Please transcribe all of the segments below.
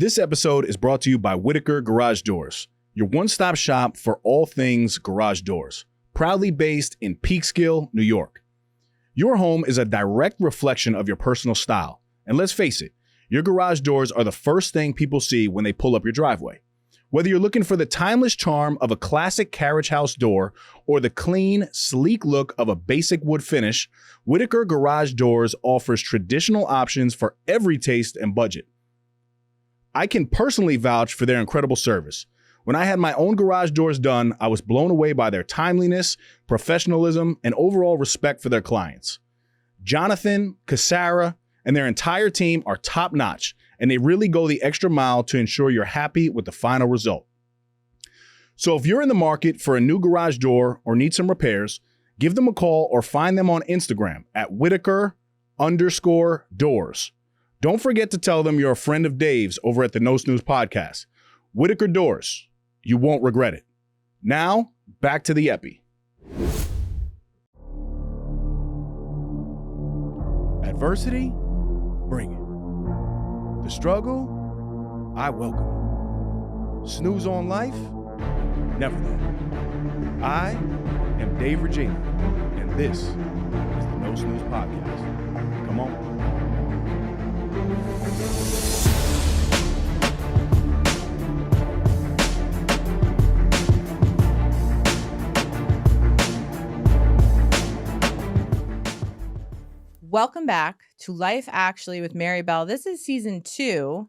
This episode is brought to you by Whitaker Garage Doors, your one-stop shop for all things garage doors, proudly based in Peekskill, New York. Your home is a direct reflection of your personal style, and let's face it, your garage doors are the first thing people see when they pull up your driveway. Whether you're looking for the timeless charm of a classic carriage house door or the clean, sleek look of a basic wood finish, Whitaker Garage Doors offers traditional options for every taste and budget. I can personally vouch for their incredible service. When I had my own garage doors done, I was blown away by their timeliness, professionalism, and overall respect for their clients. Jonathan, Cassara, and their entire team are top-notch, and they really go the extra mile to ensure you're happy with the final result. So if you're in the market for a new garage door or need some repairs, give them a call or find them on Instagram at Whitaker_doors. Don't forget to tell them you're a friend of Dave's over at the No Snooze podcast. Whitaker Doors. You won't regret it. Now, back to the epi. Adversity? Bring it. The struggle? I welcome it. Snooze on life? Never that. I am Dave Regina, and this is the No Snooze podcast. Come on. Welcome back to Life Actually with Mary Belle. This is season 2,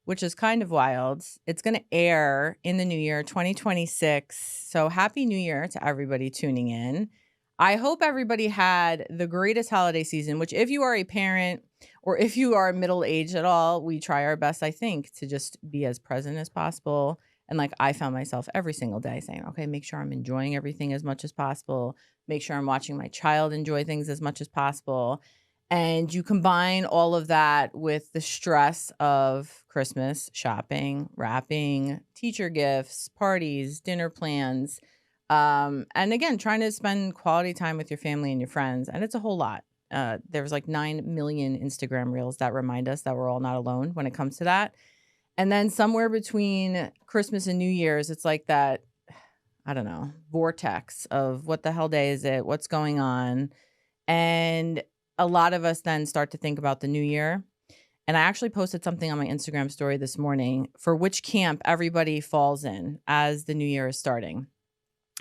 which is kind of wild. It's going to air in the new year, 2026. So happy new year to everybody tuning in. I hope everybody had the greatest holiday season, which if you are a parent or if you are middle-aged at all, we try our best, I think, to just be as present as possible. And like I found myself every single day saying, okay, make sure I'm enjoying everything as much as possible. Make sure I'm watching my child enjoy things as much as possible. And you combine all of that with the stress of Christmas, shopping, wrapping, teacher gifts, parties, dinner plans, and again, trying to spend quality time with your family and your friends. And it's a whole lot. There's like 9 million Instagram reels that remind us that we're all not alone when it comes to that. And then somewhere between Christmas and New Year's, it's like that, I don't know, vortex of what the hell day is it? What's going on? And a lot of us then start to think about the new year. And I actually posted something on my Instagram story this morning for which camp everybody falls in as the new year is starting.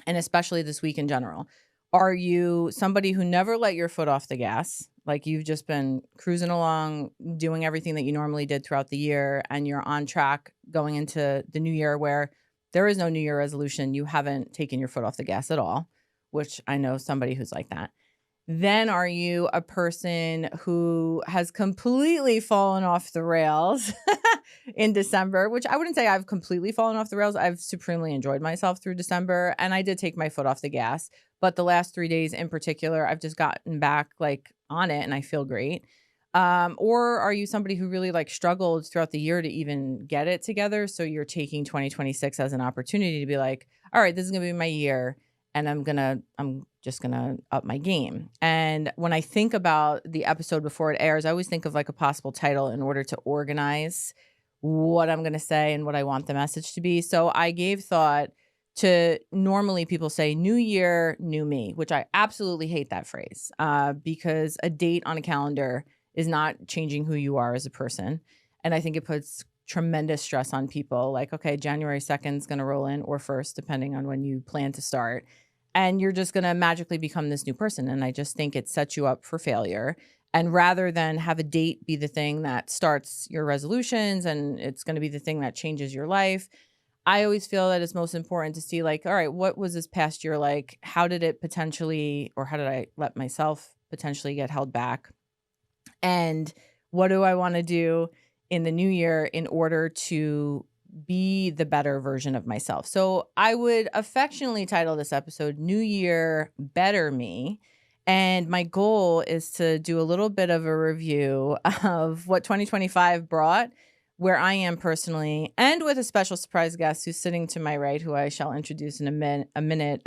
And especially this week in general. Are you somebody who never let your foot off the gas? Like you've just been cruising along, doing everything that you normally did throughout the year, and you're on track going into the new year where there is no new year resolution. You haven't taken your foot off the gas at all, which I know somebody who's like that. Then are you a person who has completely fallen off the rails in December, which I wouldn't say I've completely fallen off the rails. I've supremely enjoyed myself through December, and I did take my foot off the gas. But the last 3 days in particular, I've just gotten back like on it and I feel great. Or are you somebody who really like struggled throughout the year to even get it together? So you're taking 2026 as an opportunity to be like, all right, this is going to be my year. And I'm just going to up my game. And when I think about the episode before it airs, I always think of like a possible title in order to organize what I'm going to say and what I want the message to be. So I gave thought to, normally people say new year, new me, which I absolutely hate that phrase because a date on a calendar is not changing who you are as a person. And I think it puts tremendous stress on people. Like, okay, January 2nd is going to roll in, or 1st, depending on when you plan to start. And you're just going to magically become this new person. And I just think it sets you up for failure. And rather than have a date be the thing that starts your resolutions and it's going to be the thing that changes your life, I always feel that it's most important to see like, all right, what was this past year like? How did it potentially, or how did I let myself potentially get held back? And what do I want to do in the new year in order to be the better version of myself? So I would affectionately title this episode New Year, Better Me. And my goal is to do a little bit of a review of what 2025 brought, where I am personally, and with a special surprise guest who's sitting to my right, who I shall introduce in a minute,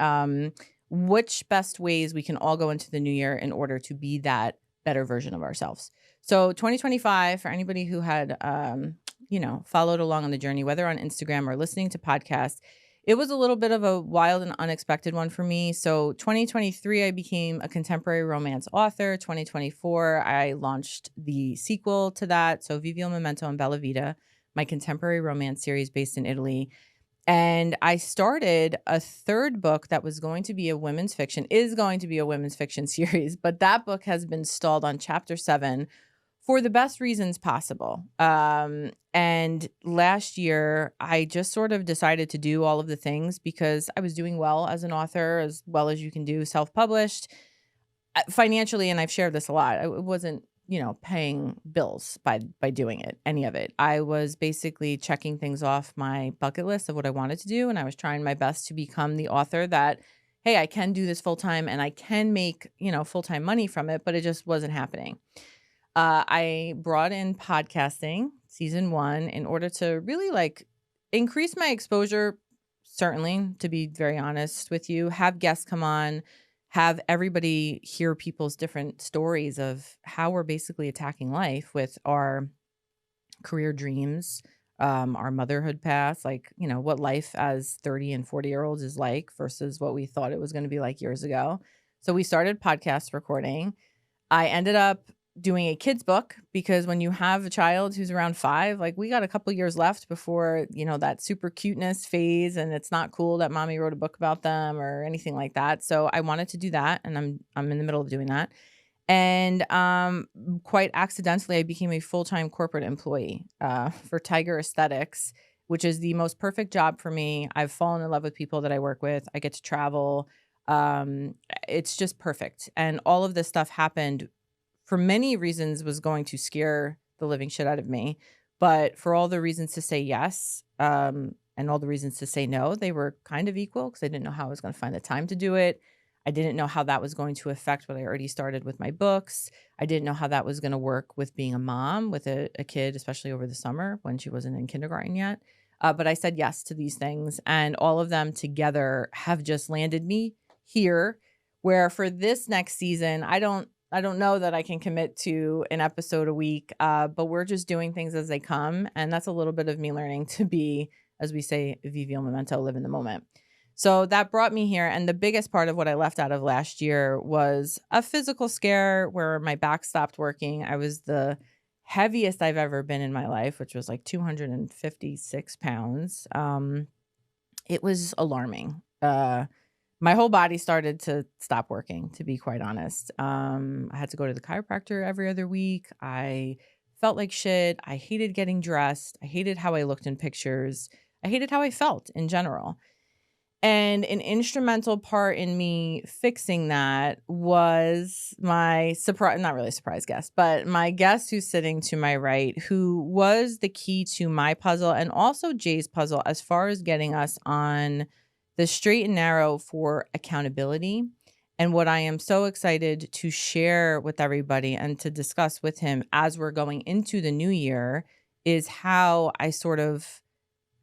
which best ways we can all go into the new year in order to be that better version of ourselves. So 2025, for anybody who had followed along on the journey, whether on Instagram or listening to podcasts, it was a little bit of a wild and unexpected one for me. So 2023, I became a contemporary romance author. 2024, I launched the sequel to that. So Vivi il Momento and Bella Vita, my contemporary romance series based in Italy. And I started a third book that was going to be a women's fiction, is going to be a women's fiction series, but that book has been stalled on chapter 7 for the best reasons possible. And last year, I just sort of decided to do all of the things because I was doing well as an author, as well as you can do self-published financially. And I've shared this a lot. I wasn't, paying bills by doing it, any of it. I was basically checking things off my bucket list of what I wanted to do. And I was trying my best to become the author that, hey, I can do this full time and I can make, full-time money from it, but it just wasn't happening. I brought in podcasting season 1 in order to really increase my exposure, certainly, to be very honest with you, have guests come on, have everybody hear people's different stories of how we're basically attacking life with our career dreams, our motherhood path, what life as 30 and 40-year-olds is like versus what we thought it was going to be like years ago. So we started podcast recording. I ended up doing a kid's book because when you have a child who's around 5, we got a couple years left before, that super cuteness phase, and it's not cool that mommy wrote a book about them or anything like that. So I wanted to do that, and I'm in the middle of doing that. And quite accidentally, I became a full-time corporate employee for Tiger Aesthetics, which is the most perfect job for me. I've fallen in love with people that I work with. I get to travel. It's just perfect. And all of this stuff happened for many reasons was going to scare the living shit out of me. But for all the reasons to say yes, and all the reasons to say no, they were kind of equal because I didn't know how I was going to find the time to do it. I didn't know how that was going to affect what I already started with my books. I didn't know how that was going to work with being a mom with a kid, especially over the summer when she wasn't in kindergarten yet. But I said yes to these things, and all of them together have just landed me here where for this next season, I don't know that I can commit to an episode a week, but we're just doing things as they come. And that's a little bit of me learning to be, as we say, vivi il momento, live in the moment. So that brought me here. And the biggest part of what I left out of last year was a physical scare where my back stopped working. I was the heaviest I've ever been in my life, which was 256 pounds. It was alarming. My whole body started to stop working, to be quite honest. I had to go to the chiropractor every other week. I felt like shit. I hated getting dressed. I hated how I looked in pictures. I hated how I felt in general. And an instrumental part in me fixing that was my surprise, not really surprise guest, but my guest who's sitting to my right, who was the key to my puzzle and also Jay's puzzle as far as getting us on the straight and narrow for accountability. And what I am so excited to share with everybody and to discuss with him as we're going into the new year is how I sort of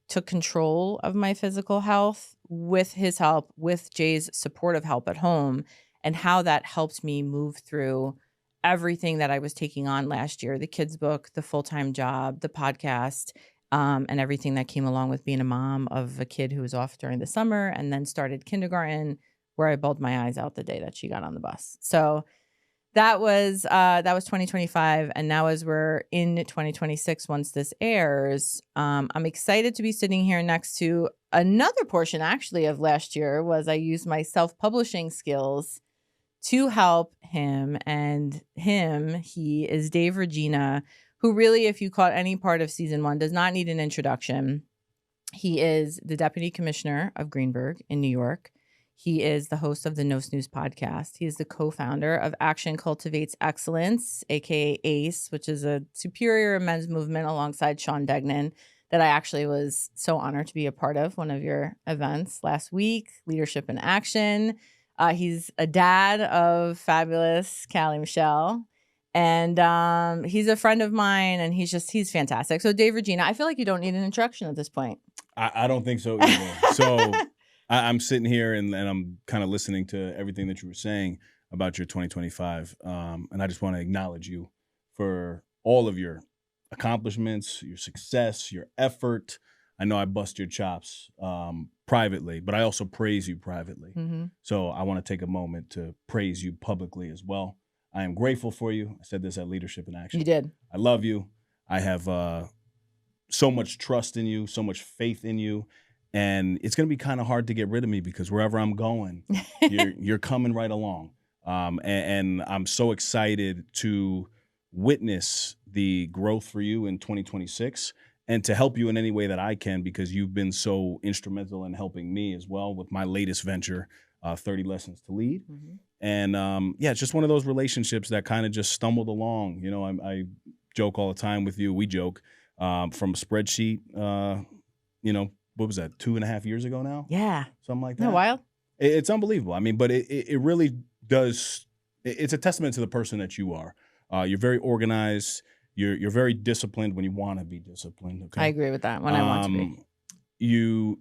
took control of my physical health with his help, with Jay's supportive help at home, and how that helped me move through everything that I was taking on last year, the kids book, the full-time job, the podcast, and everything that came along with being a mom of a kid who was off during the summer and then started kindergarten, where I bawled my eyes out the day that she got on the bus. So that was 2025. And now as we're in 2026, once this airs, I'm excited to be sitting here next to another portion actually of last year was I used my self-publishing skills to help him. And he is Dave Regina, who really, if you caught any part of season 1, does not need an introduction. He is the deputy commissioner of Greenberg in New York. He is the host of the No Snooze podcast. He is the co-founder of Action Cultivates Excellence, aka ACE, which is a superior men's movement alongside Sean Degnan that I actually was so honored to be a part of one of your events last week, Leadership in Action. He's a dad of fabulous Callie Michelle. And he's a friend of mine, and he's fantastic. So Dave Regina, I feel like you don't need an introduction at this point. I don't think so either. So I'm sitting here and I'm kind of listening to everything that you were saying about your 2025. And I just want to acknowledge you for all of your accomplishments, your success, your effort. I know I bust your chops privately, but I also praise you privately. Mm-hmm. So I want to take a moment to praise you publicly as well. I am grateful for you. I said this at Leadership in Action. You did. I love you. I have so much trust in you, so much faith in you. And it's going to be kind of hard to get rid of me because wherever I'm going, you're coming right along. And I'm so excited to witness the growth for you in 2026 and to help you in any way that I can, because you've been so instrumental in helping me as well with my latest venture, 30 Lessons to Lead. Mm-hmm. And it's just one of those relationships that kind of just stumbled along. You know, I joke all the time with you. We joke from a spreadsheet, what was that, 2.5 years ago now? Yeah. Something like that. No, wild. It's unbelievable. I mean, but it really does. It's a testament to the person that you are. You're very organized. You're very disciplined when you want to be disciplined. Okay. I agree with that when I want to be.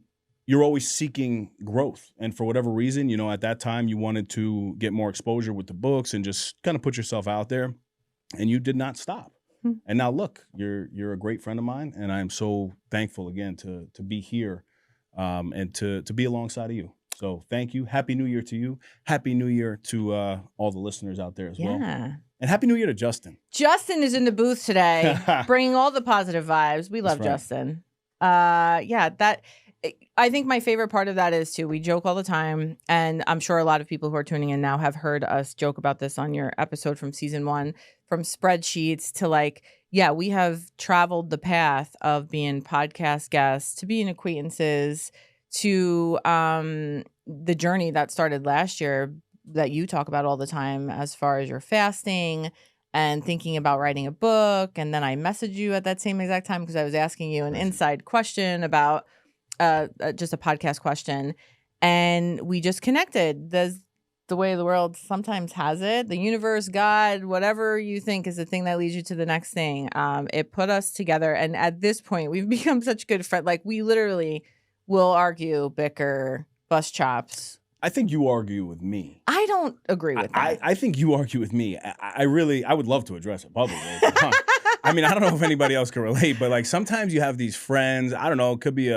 You're always seeking growth. And for whatever reason, at that time you wanted to get more exposure with the books and just kind of put yourself out there, and you did not stop. And now look, you're a great friend of mine, and I'm so thankful again to be here and to be alongside of you. So thank you. Happy New Year to you. Happy New Year to all the listeners out there as well. And Happy New Year to Justin. Justin is in the booth today, bringing all the positive vibes. We love Justin. I think my favorite part of that is, too, we joke all the time, and I'm sure a lot of people who are tuning in now have heard us joke about this on your episode from season 1, from spreadsheets to we have traveled the path of being podcast guests to being acquaintances to the journey that started last year that you talk about all the time as far as your fasting and thinking about writing a book. And then I messaged you at that same exact time because I was asking you an inside question about just a podcast question. And we just connected. The way the world sometimes has it, the universe, God, whatever you think is the thing that leads you to the next thing. It put us together. And at this point, we've become such good friends. Like, we literally will argue, bicker, bust chops. I think you argue with me. I don't agree with that. I think you argue with me. I would love to address it publicly. I mean, I don't know if anybody else can relate, but like sometimes you have these friends. I don't know. It could be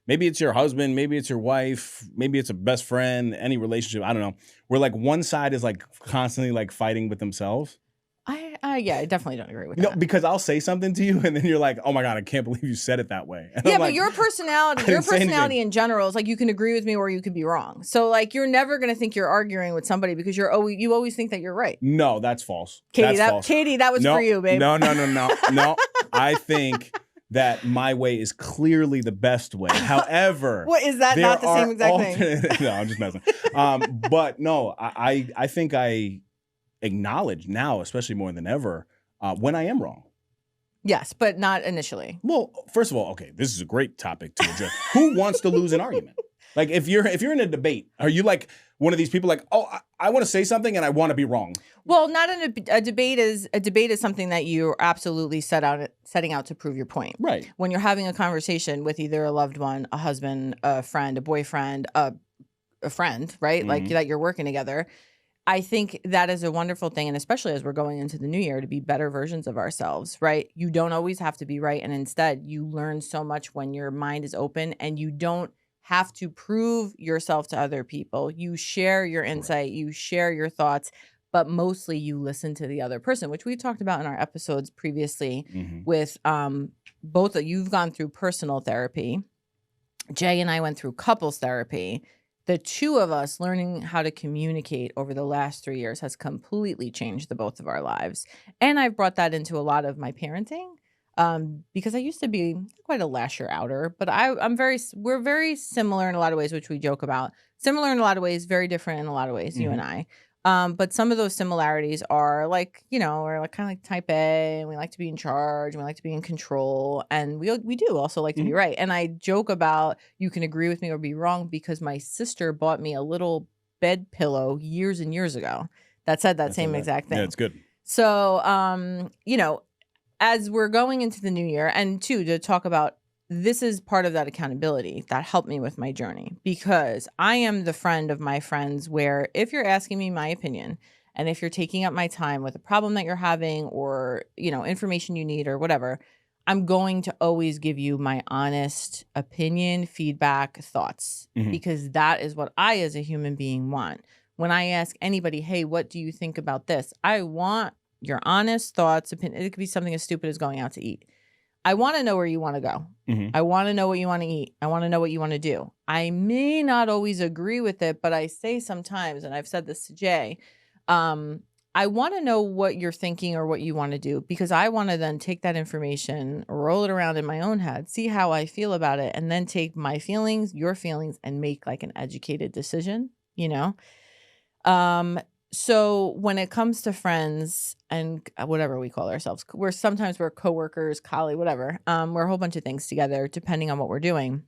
maybe it's your husband, maybe it's your wife, maybe it's a best friend, any relationship. I don't know. Where like one side is like constantly like fighting with themselves. I definitely don't agree with that. Because I'll say something to you and then you're like, oh my God, I can't believe you said it that way. And but your personality in general is like, you can agree with me or you could be wrong. So like, you're never going to think you're arguing with somebody because you always think that you're right. No, that's false. Katie, that's false. Katie, that was for you, babe. No. I think that my way is clearly the best way. However, what is that? Not the same exact thing? No, I'm just messing. But no, I think I acknowledge now, especially more than ever, when I am wrong. Yes, but not initially. Well, first of all, okay, this is a great topic to address. Who wants to lose an argument? Like, if you're in a debate, are you like one of these people like, oh, I want to say something and I want to be wrong? Well, not in a debate is something that you're absolutely setting out to prove your point. Right. When you're having a conversation with either a loved one, a husband, a friend, a boyfriend, a friend, right? Mm-hmm. Like that you're working together. I think that is a wonderful thing, and especially as we're going into the new year, to be better versions of ourselves, right? You don't always have to be right, and instead you learn so much when your mind is open, and you don't have to prove yourself to other people. You share your insight, you share your thoughts, but mostly you listen to the other person, which we talked about in our episodes previously with both of you've gone through personal therapy. Jay and I went through couples therapy. The two of us learning how to communicate over the last 3 years has completely changed the both of our lives. And I've brought that into a lot of my parenting because I used to be quite a lasher outer, but we're very similar in a lot of ways, which we joke about. Similar in a lot of ways, very different in a lot of ways, you and I. But some of those similarities are like, we're like kind of like type A, and we like to be in charge, and we like to be in control, and we do also like to be right. And I joke about, you can agree with me or be wrong, because my sister bought me a little bed pillow years and years ago that said that same exact thing. Yeah, it's good. So, as we're going into the new year, and to talk about, this is part of that accountability that helped me with my journey, because I am the friend of my friends where if you're asking me my opinion And if you're taking up my time with a problem that you're having or, information you need or whatever, I'm going to always give you my honest opinion, feedback, thoughts, because that is what I as a human being want. When I ask anybody, hey, what do you think about this? I want your honest thoughts, opinion. It could be something as stupid as going out to eat. I want to know where you want to go. I want to know what you want to eat. I want to know what you want to do. I may not always agree with it, but I say sometimes, and I've said this to Jay, I want to know what you're thinking or what you want to do, because I want to then take that information, roll it around in my own head, see how I feel about it, and then take my feelings, your feelings, and make like an educated decision, So when it comes to friends and whatever we call ourselves, sometimes we're coworkers, colleagues, whatever. We're a whole bunch of things together, depending on what we're doing.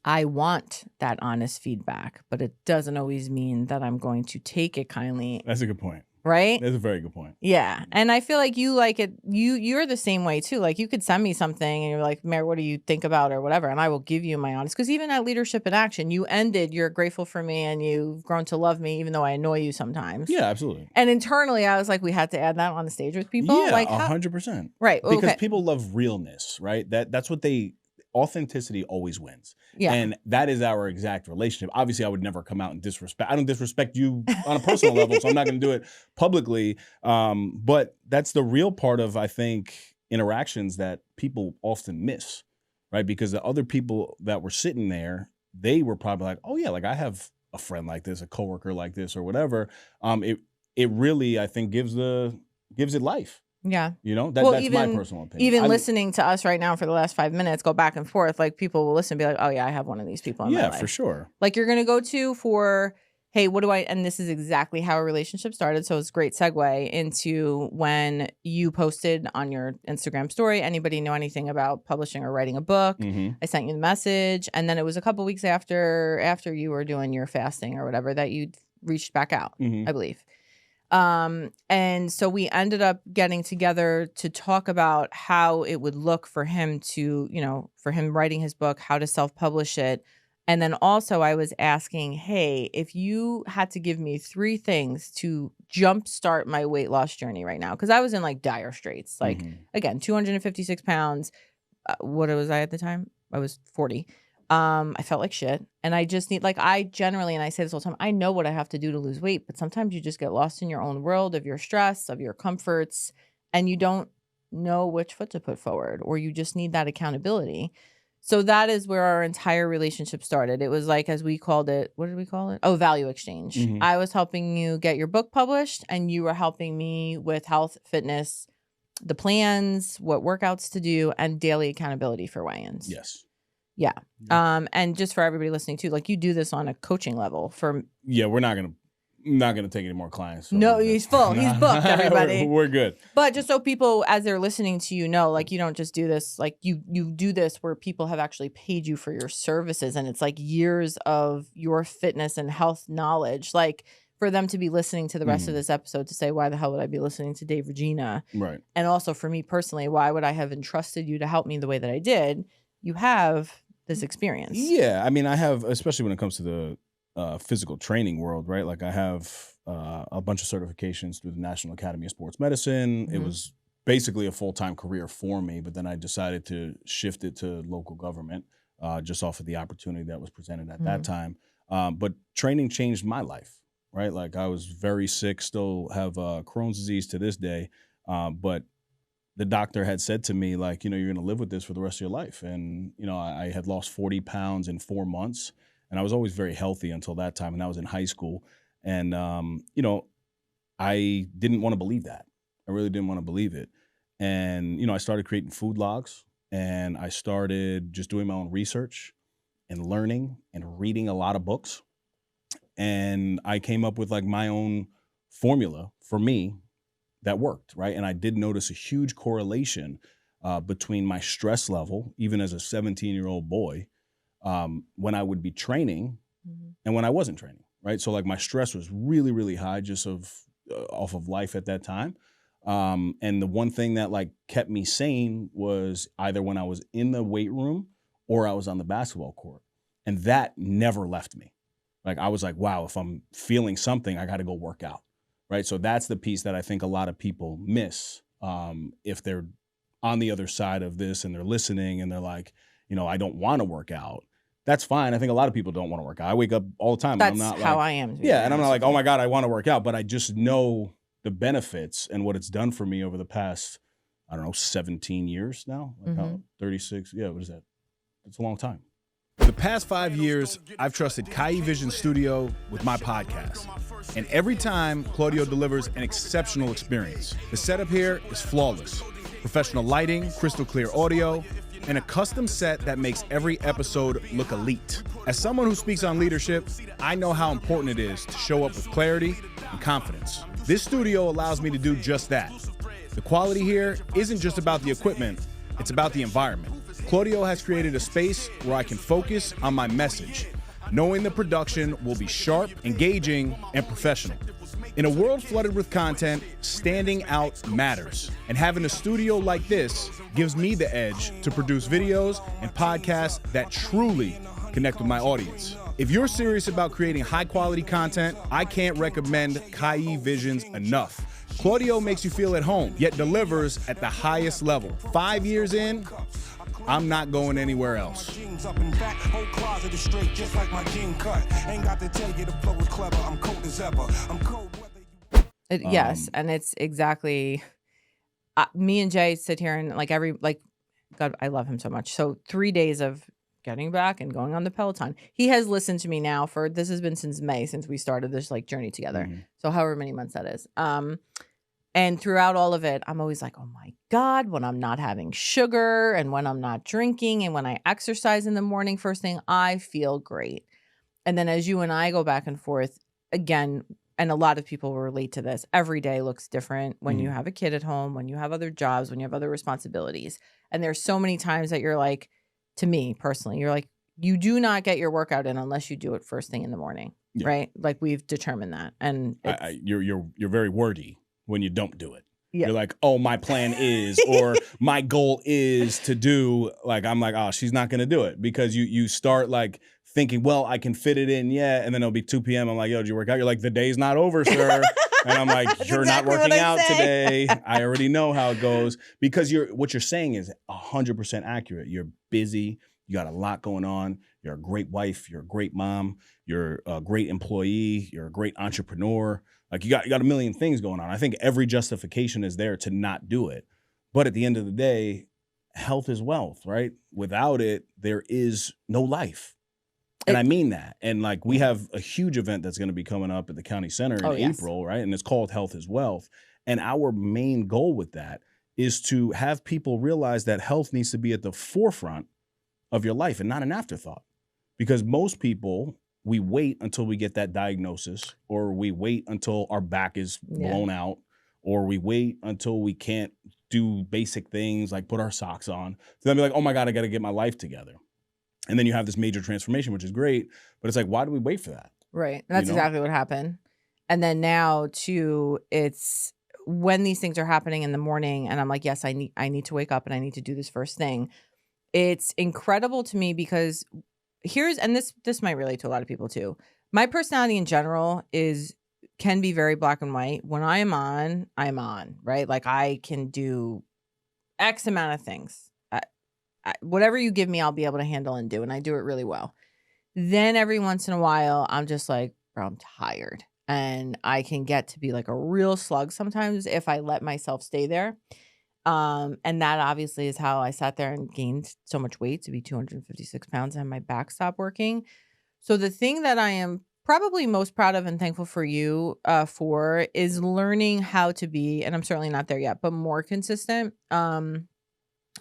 I want that honest feedback, but it doesn't always mean that I'm going to take it kindly. That's a good point. Right? That's a very good point. Yeah. And I feel like you like it. You're the same way too. Like you could send me something and you're like, Mary, what do you think about or whatever? And I will give you my honest, because even at Leadership in Action, you ended, you're grateful for me and you've grown to love me, even though I annoy you sometimes. Yeah, absolutely. And internally, I was like, we had to add that on the stage with people. Yeah, like 100%. Right. Because people love realness, right? That's what authenticity always wins. Yeah. And that is our exact relationship. Obviously, I would never come out and disrespect. I don't disrespect you on a personal level, so I'm not going to do it publicly. But that's the real part of, I think, interactions that people often miss, right? Because the other people that were sitting there, they were probably like, oh yeah, like I have a friend like this, a coworker like this or whatever. It really, I think, gives it life. Yeah. That's my personal opinion. Even listening to us right now for the last 5 minutes, go back and forth, like people will listen and be like, oh yeah, I have one of these people in my life. Yeah, for sure. Like you're going to go to for, hey, and this is exactly how a relationship started. So it's a great segue into when you posted on your Instagram story, anybody know anything about publishing or writing a book? I sent you the message. And then it was a couple weeks after you were doing your fasting or whatever that you reached back out, I believe. And so we ended up getting together to talk about how it would look for him to, for him writing his book, how to self-publish it. And then also I was asking, hey, if you had to give me 3 things to jumpstart my weight loss journey right now, because I was in like dire straits, like again, 256 pounds. What was I at the time? I was 40. I felt like shit. And I just need, like, I generally, and I say this all the time, I know what I have to do to lose weight, but sometimes you just get lost in your own world of your stress, of your comforts, and you don't know which foot to put forward, or you just need that accountability. So that is where our entire relationship started. It was like, as we called it, what did we call it? Oh, value exchange. I was helping you get your book published, and you were helping me with health, fitness, the plans, what workouts to do, and daily accountability for weigh-ins. Yes. Yeah. And just for everybody listening too, like you do this on a coaching level for. Yeah, we're not gonna take any more clients. So no, he's full. He's booked, everybody. we're good. But just so people, as they're listening to you, know, like you don't just do this, like you do this where people have actually paid you for your services, and it's like years of your fitness and health knowledge, like for them to be listening to the rest of this episode to say, why the hell would I be listening to Dave Regina? Right. And also for me personally, why would I have entrusted you to help me the way that I did? You have this experience. Yeah. I mean, I have, especially when it comes to the physical training world, right? Like I have a bunch of certifications through the National Academy of Sports Medicine. It was basically a full-time career for me, but then I decided to shift it to local government just off of the opportunity that was presented at that time. But training changed my life, right? Like I was very sick, still have Crohn's disease to this day, but the doctor had said to me, like, you're going to live with this for the rest of your life. And, I had lost 40 pounds in 4 months, and I was always very healthy until that time. And I was in high school. And, I didn't want to believe that. I really didn't want to believe it. And, I started creating food logs, and I started just doing my own research and learning and reading a lot of books. And I came up with like my own formula for me that worked, right? And I did notice a huge correlation between my stress level, even as a 17-year-old boy, when I would be training and when I wasn't training, right? So like my stress was really, really high just off of life at that time. And the one thing that like kept me sane was either when I was in the weight room or I was on the basketball court. And that never left me. Like I was like, wow, if I'm feeling something, I got to go work out. right? So that's the piece that I think a lot of people miss if they're on the other side of this and they're listening and they're like, I don't want to work out. That's fine. I think a lot of people don't want to work out. I wake up all the time. That's and I'm not how like, I am. Yeah, and I'm not like, oh my God, I want to work out. But I just know the benefits and what it's done for me over the past, 17 years now. Like how 36. Yeah, what is that? It's a long time. For the past 5 years, I've trusted Kai Vision Studio with my podcast. And every time, Claudio delivers an exceptional experience. The setup here is flawless. Professional lighting, crystal clear audio, and a custom set that makes every episode look elite. As someone who speaks on leadership, I know how important it is to show up with clarity and confidence. This studio allows me to do just that. The quality here isn't just about the equipment, it's about the environment. Claudio has created a space where I can focus on my message, knowing the production will be sharp, engaging, and professional. In a world flooded with content, standing out matters. And having a studio like this gives me the edge to produce videos and podcasts that truly connect with my audience. If you're serious about creating high quality content, I can't recommend Kai Visions enough. Claudio makes you feel at home, yet delivers at the highest level. 5 years in, I'm not going anywhere else. Yes, and it's exactly. Me and Jay sit here and God, I love him so much. So 3 days of getting back and going on the Peloton. He has listened to me now this has been since May, since we started this journey together. So however many months that is. And throughout all of it, I'm always like, oh my God, when I'm not having sugar and when I'm not drinking and when I exercise in the morning, first thing, I feel great. And then as you and I go back and forth again, and a lot of people will relate to this, every day looks different when you have a kid at home, when you have other jobs, when you have other responsibilities. And there's so many times that you're like, to me personally, you're like, you do not get your workout in unless you do it first thing in the morning, right? Like we've determined that. And you're very wordy when you don't do it. Yeah. You're like, oh, my plan is, or my goal is to do, I'm like, oh, she's not going to do it, because you start thinking, well, I can fit it in, and then it'll be 2 p.m. I'm like, yo, did you work out? You're like, the day's not over, sir. And I'm like, you're exactly not working out today. I already know how it goes, because what you're saying is 100% accurate. You're busy. You got a lot going on. You're a great wife. You're a great mom. You're a great employee. You're a great entrepreneur. You got a million things going on. I think every justification is there to not do it. But at the end of the day, health is wealth, right? Without it, there is no life. And I mean that. And we have a huge event that's going to be coming up at the county center in April, right? And it's called Health is Wealth. And our main goal with that is to have people realize that health needs to be at the forefront of your life and not an afterthought. Because most people, we wait until we get that diagnosis, or we wait until our back is blown out, or we wait until we can't do basic things like put our socks on. So then be like, oh my God, I got to get my life together. And then you have this major transformation, which is great. But it's like, why do we wait for that? Right. That's exactly what happened. And then now too, it's when these things are happening in the morning and I'm like, yes, I need to wake up and I need to do this first thing. It's incredible to me because this might relate to a lot of people too. My personality in general can be very black and white. When I am on, I'm on, right? I can do X amount of things. Whatever you give me, I'll be able to handle and do. And I do it really well. Then every once in a while, I'm just like, bro, I'm tired. And I can get to be a real slug sometimes if I let myself stay there. And that obviously is how I sat there and gained so much weight to be 256 pounds and my back stopped working. So the thing that I am probably most proud of and thankful for you for is learning how to be, and I'm certainly not there yet, but more consistent.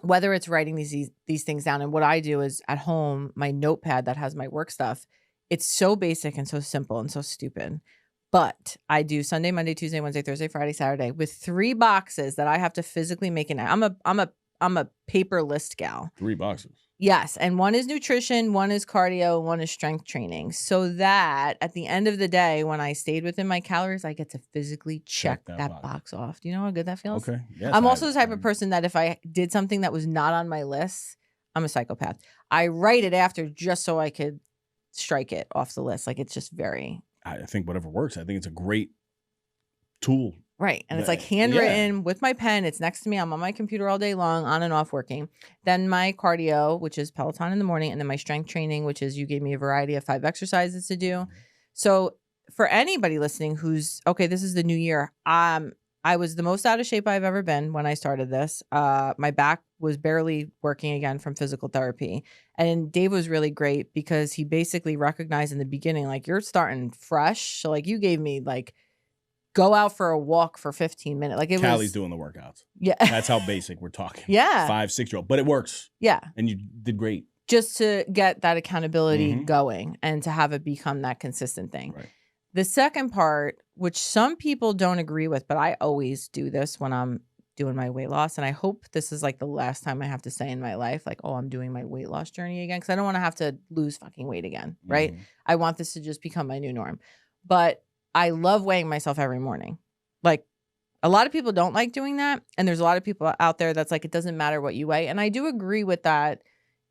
Whether it's writing these things down. And what I do is at home, my notepad that has my work stuff, it's so basic and so simple and so stupid. But I do Sunday, Monday, Tuesday, Wednesday, Thursday, Friday, Saturday with 3 boxes that I have to physically make. I'm a paper list gal. 3 boxes. Yes. And one is nutrition, one is cardio, one is strength training. So that at the end of the day, when I stayed within my calories, I get to physically check that box off. Do you know how good that feels? Okay. Yes, I'm also the type of person that if I did something that was not on my list, I'm a psychopath. I write it after just so I could strike it off the list. It's just very... I think whatever works. I think it's a great tool. Right. And it's like handwritten with my pen. It's next to me. I'm on my computer all day long, on and off working. Then my cardio, which is Peloton in the morning, and then my strength training, which is you gave me a variety of 5 exercises to do. So for anybody listening who's, okay, this is the new year. I was the most out of shape I've ever been when I started this. My back was barely working again from physical therapy. And Dave was really great because he basically recognized in the beginning, like, you're starting fresh. So like you gave me like, go out for a walk for 15 minutes. Like it Callie's was doing the workouts. Yeah. That's how basic we're talking. Yeah. 5, 6-year-old. But it works. Yeah. And you did great. Just to get that accountability going and to have it become that consistent thing. Right. The second part, which some people don't agree with, but I always do this when I'm doing my weight loss. And I hope this is like the last time I have to say in my life, like, oh, I'm doing my weight loss journey again. Cause I don't want to have to lose fucking weight again. Right. I want this to just become my new norm. But I love weighing myself every morning. Like a lot of people don't like doing that. And there's a lot of people out there that's like, it doesn't matter what you weigh. And I do agree with that.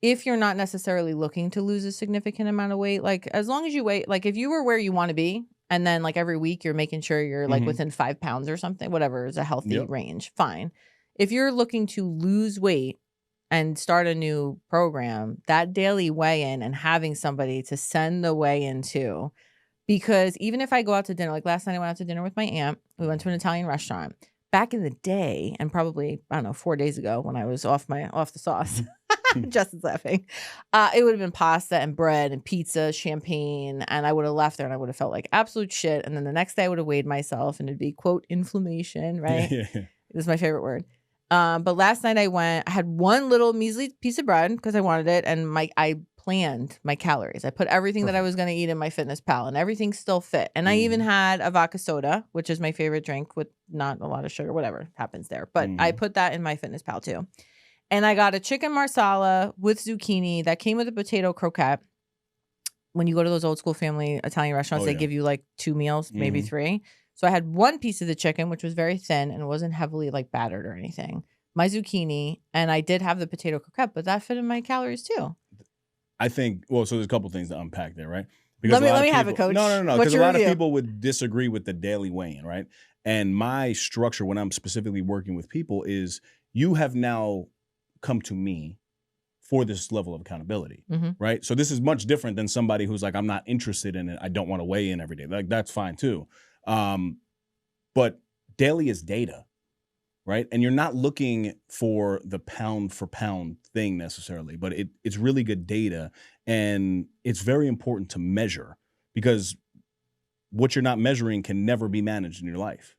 If you're not necessarily looking to lose a significant amount of weight, like as long as you weigh, like if you were where you want to be, and then like every week you're making sure you're like within 5 pounds or something, whatever is a healthy range, fine. If you're looking to lose weight and start a new program, that daily weigh-in and having somebody to send the weigh-in to, because even if I go out to dinner, like last night I went out to dinner with my aunt, we went to an Italian restaurant. Back in the day, and probably, I don't know, 4 days ago when I was off the sauce, Justin's laughing, it would have been pasta and bread and pizza, champagne, and I would have left there and I would have felt like absolute shit. And then the next day I would have weighed myself and it'd be, quote, inflammation, right? This is my favorite word. But last night I had one little measly piece of bread because I wanted it, and I planned my calories. I put everything that I was going to eat in my Fitness Pal, and everything still fit. And I even had a vodka soda, which is my favorite drink with not a lot of sugar, whatever happens there. But I put that in my Fitness Pal too. And I got a chicken marsala with zucchini that came with a potato croquette. When you go to those old school family Italian restaurants, they give you like 2 meals, maybe 3. So I had one piece of the chicken, which was very thin and it wasn't heavily like battered or anything. My zucchini, and I did have the potato croquette, but that fit in my calories too. I think, well, so there's a couple things to unpack there, right? Because let me have it, coach. No. Because a lot of people would disagree with the daily weigh-in, right? And my structure when I'm specifically working with people is you have now come to me for this level of accountability, right? So this is much different than somebody who's like, I'm not interested in it. I don't want to weigh in every day. Like that's fine too. But daily is data, right? And you're not looking for the pound for pound thing necessarily, but it's really good data. And it's very important to measure because what you're not measuring can never be managed in your life,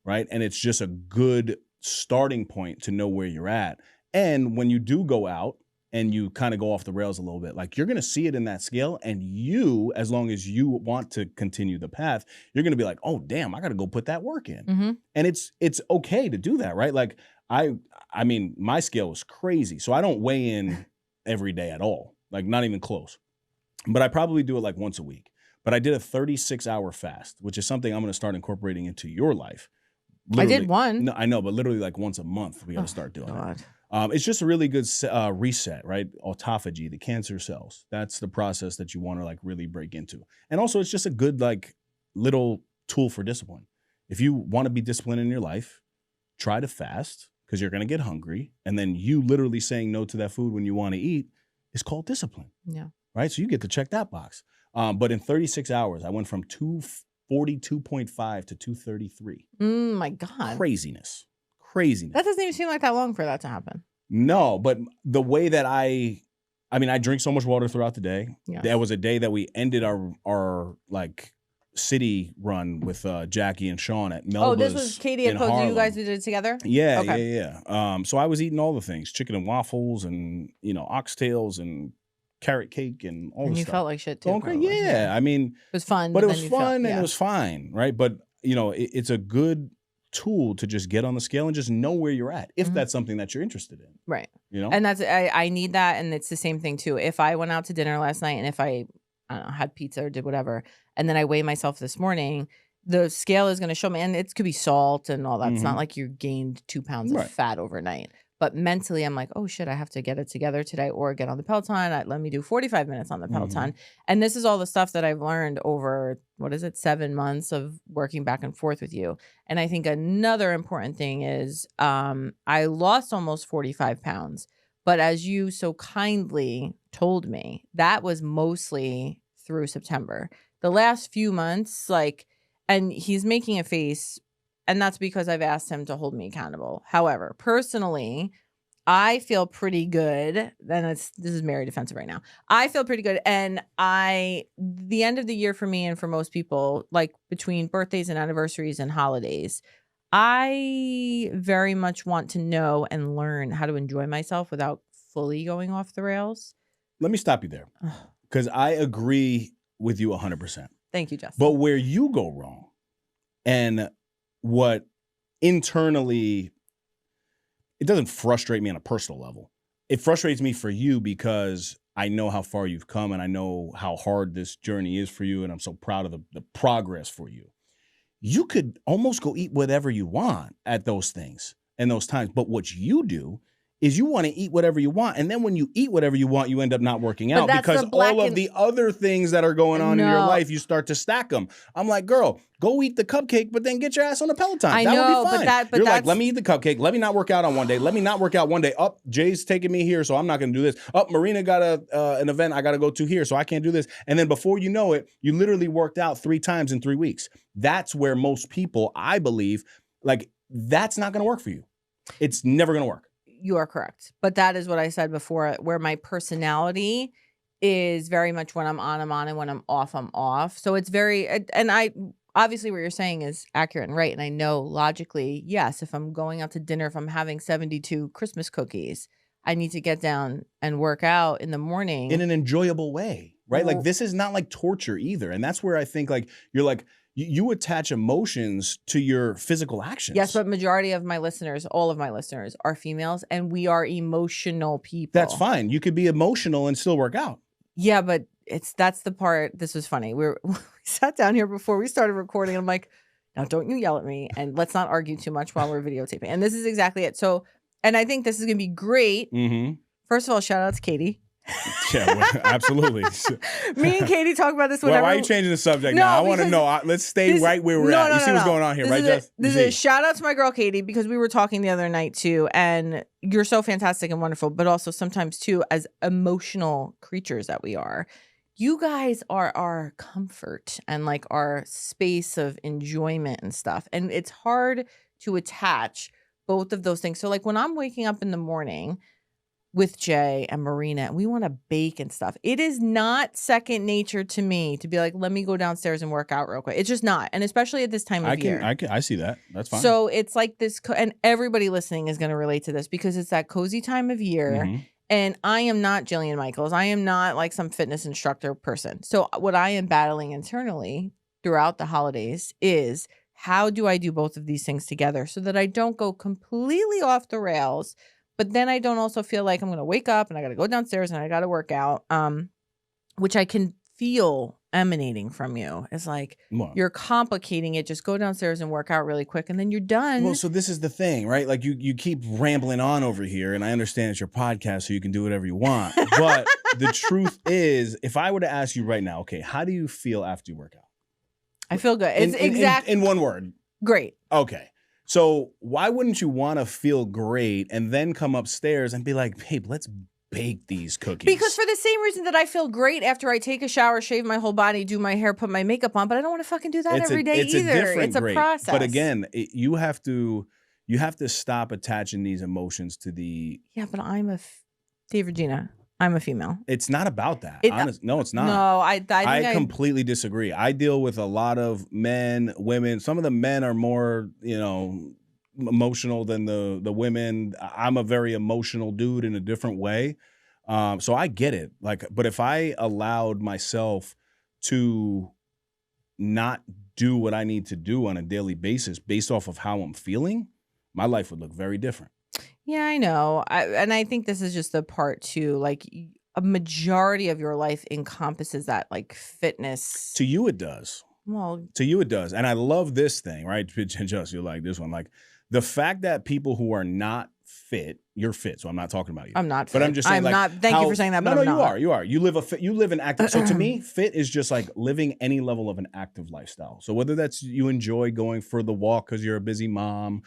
right? And it's just a good starting point to know where you're at. And when you do go out and you kind of go off the rails a little bit, like you're going to see it in that scale. And you, as long as you want to continue the path, you're going to be like, oh, damn, I got to go put that work in. And it's okay to do that, right? Like I mean, my scale is crazy. So I don't weigh in every day at all, like not even close. But I probably do it like once a week. But I did a 36-hour fast, which is something I'm going to start incorporating into your life. Literally, I did one. No, I know, but literally like once a month, we got to start doing it. It's just a really good reset, right? Autophagy, the cancer cells. That's the process that you want to like really break into. And also it's just a good like little tool for discipline. If you want to be disciplined in your life, try to fast because you're going to get hungry. And then you literally saying no to that food when you want to eat is called discipline. Yeah. Right? So you get to check that box. But in 36 hours, I went from 242.5 to 233. My God. Craziness. That doesn't even seem like that long for that to happen. No, but the way that I drink so much water throughout the day. Yeah. There was a day that we ended our like city run with Jackie and Sean at Melba's. Oh, this was Katie and Posey. You guys did it together? Yeah, okay. Yeah. So I was eating all the things, chicken and waffles and, oxtails and carrot cake and all this stuff. And you felt like shit too. Okay, yeah. I mean. It was fun. But it was fun and it was fine, right? But, it's a good tool to just get on the scale and just know where you're at if that's something that you're interested in. Right. And that's I need that, and it's the same thing too. If I went out to dinner last night and if I don't know, had pizza or did whatever, and then I weigh myself this morning, the scale is going to show me, and it could be salt and all that. It's not like you gained 2 pounds of fat overnight. But mentally, I'm like, oh shit, I have to get it together today or get on the Peloton. Let me do 45 minutes on the Peloton. And this is all the stuff that I've learned over, 7 months of working back and forth with you. And I think another important thing is I lost almost 45 pounds. But as you so kindly told me, that was mostly through September. The last few months, and he's making a face, and that's because I've asked him to hold me accountable. However, personally, I feel pretty good. And this is Mary defensive right now. I feel pretty good. And the end of the year for me and for most people, like between birthdays and anniversaries and holidays, I very much want to know and learn how to enjoy myself without fully going off the rails. Let me stop you there because I agree with you 100%. Thank you, Justin. But where you go wrong and what internally, it doesn't frustrate me on a personal level. It frustrates me for you because I know how far you've come and I know how hard this journey is for you. And I'm so proud of the progress for you. You could almost go eat whatever you want at those things and those times. But what you do is you want to eat whatever you want. And then when you eat whatever you want, you end up not working out because all of the other things that are going on in your life, you start to stack them. I'm like, girl, go eat the cupcake, but then get your ass on the Peloton. I that know, would be fine. You're like, let me eat the cupcake. Let me not work out on one day. Let me not work out one day. Jay's taking me here, so I'm not going to do this. Marina got an event I got to go to here, so I can't do this. And then before you know it, you literally worked out 3 times in 3 weeks. That's where most people, I believe, that's not going to work for you. It's never going to work. You are correct. But that is what I said before, where my personality is very much when I'm on, and when I'm off. So it's and I obviously what you're saying is accurate and right. And I know logically, yes, if I'm going out to dinner, if I'm having 72 Christmas cookies, I need to get down and work out in the morning. In an enjoyable way, right? Well, this is not like torture either. And that's where I think you're like, you attach emotions to your physical actions. Yes, but majority of my listeners, all of my listeners are females, and we are emotional people. That's fine. You could be emotional and still work out. Yeah, but that's the part. This was funny. We sat down here before we started recording. And I'm like, now don't you yell at me, and let's not argue too much while we're videotaping. And this is exactly it. So, and I think this is going to be great. Mm-hmm. First of all, shout out to Katie. Yeah, absolutely. Me and Katie talk about this whenever. Why are you changing the subject now? I want to know. Let's stay right where we're at. You see what's going on here, right? This is a shout out to my girl Katie, because we were talking the other night too, and you're so fantastic and wonderful, but also sometimes too, as emotional creatures that we are, you guys are our comfort and our space of enjoyment and stuff. And it's hard to attach both of those things. So when I'm waking up in the morning with Jay and Marina, and we want to bake and stuff, it is not second nature to me to be like, let me go downstairs and work out real quick. It's just not. And especially at this time of year. I see that. That's fine. So it's like this, and everybody listening is going to relate to this because it's that cozy time of year. Mm-hmm. And I am not Jillian Michaels. I am not some fitness instructor person. So what I am battling internally throughout the holidays is, how do I do both of these things together so that I don't go completely off the rails, but then I don't also feel like I'm going to wake up and I got to go downstairs and I got to work out, which I can feel emanating from you. It's like, you're complicating it. Just go downstairs and work out really quick and then you're done. Well, so this is the thing, right? You keep rambling on over here, and I understand it's your podcast, so you can do whatever you want. But the truth is, if I were to ask you right now, okay, how do you feel after you work out? I feel good. It's exactly in one word. Great. Okay. So why wouldn't you want to feel great and then come upstairs and be like, babe, let's bake these cookies? Because for the same reason that I feel great after I take a shower, shave my whole body, do my hair, put my makeup on, but I don't want to fucking do that every day either. It's a process. But again, you have to stop attaching these emotions to the... Yeah, but Regina, I'm a female. It's not about that. No, it's not. No, I completely disagree. I deal with a lot of men, women. Some of the men are more, emotional than the women. I'm a very emotional dude in a different way. So I get it. But if I allowed myself to not do what I need to do on a daily basis based off of how I'm feeling, my life would look very different. Yeah, I know. And I think this is just the part too, a majority of your life encompasses that fitness. To you, it does. Well, to you, it does. And I love this thing, right? Just, you're like this one, the fact that people who are not fit, you're fit, so I'm not talking about you. I'm not fit. But I'm just saying, I'm like, not. Thank you for saying that, but no, I'm not. you are. You live an active. So to me, fit is just like living any level of an active lifestyle. So whether that's you enjoy going for the walk because you're a busy mom,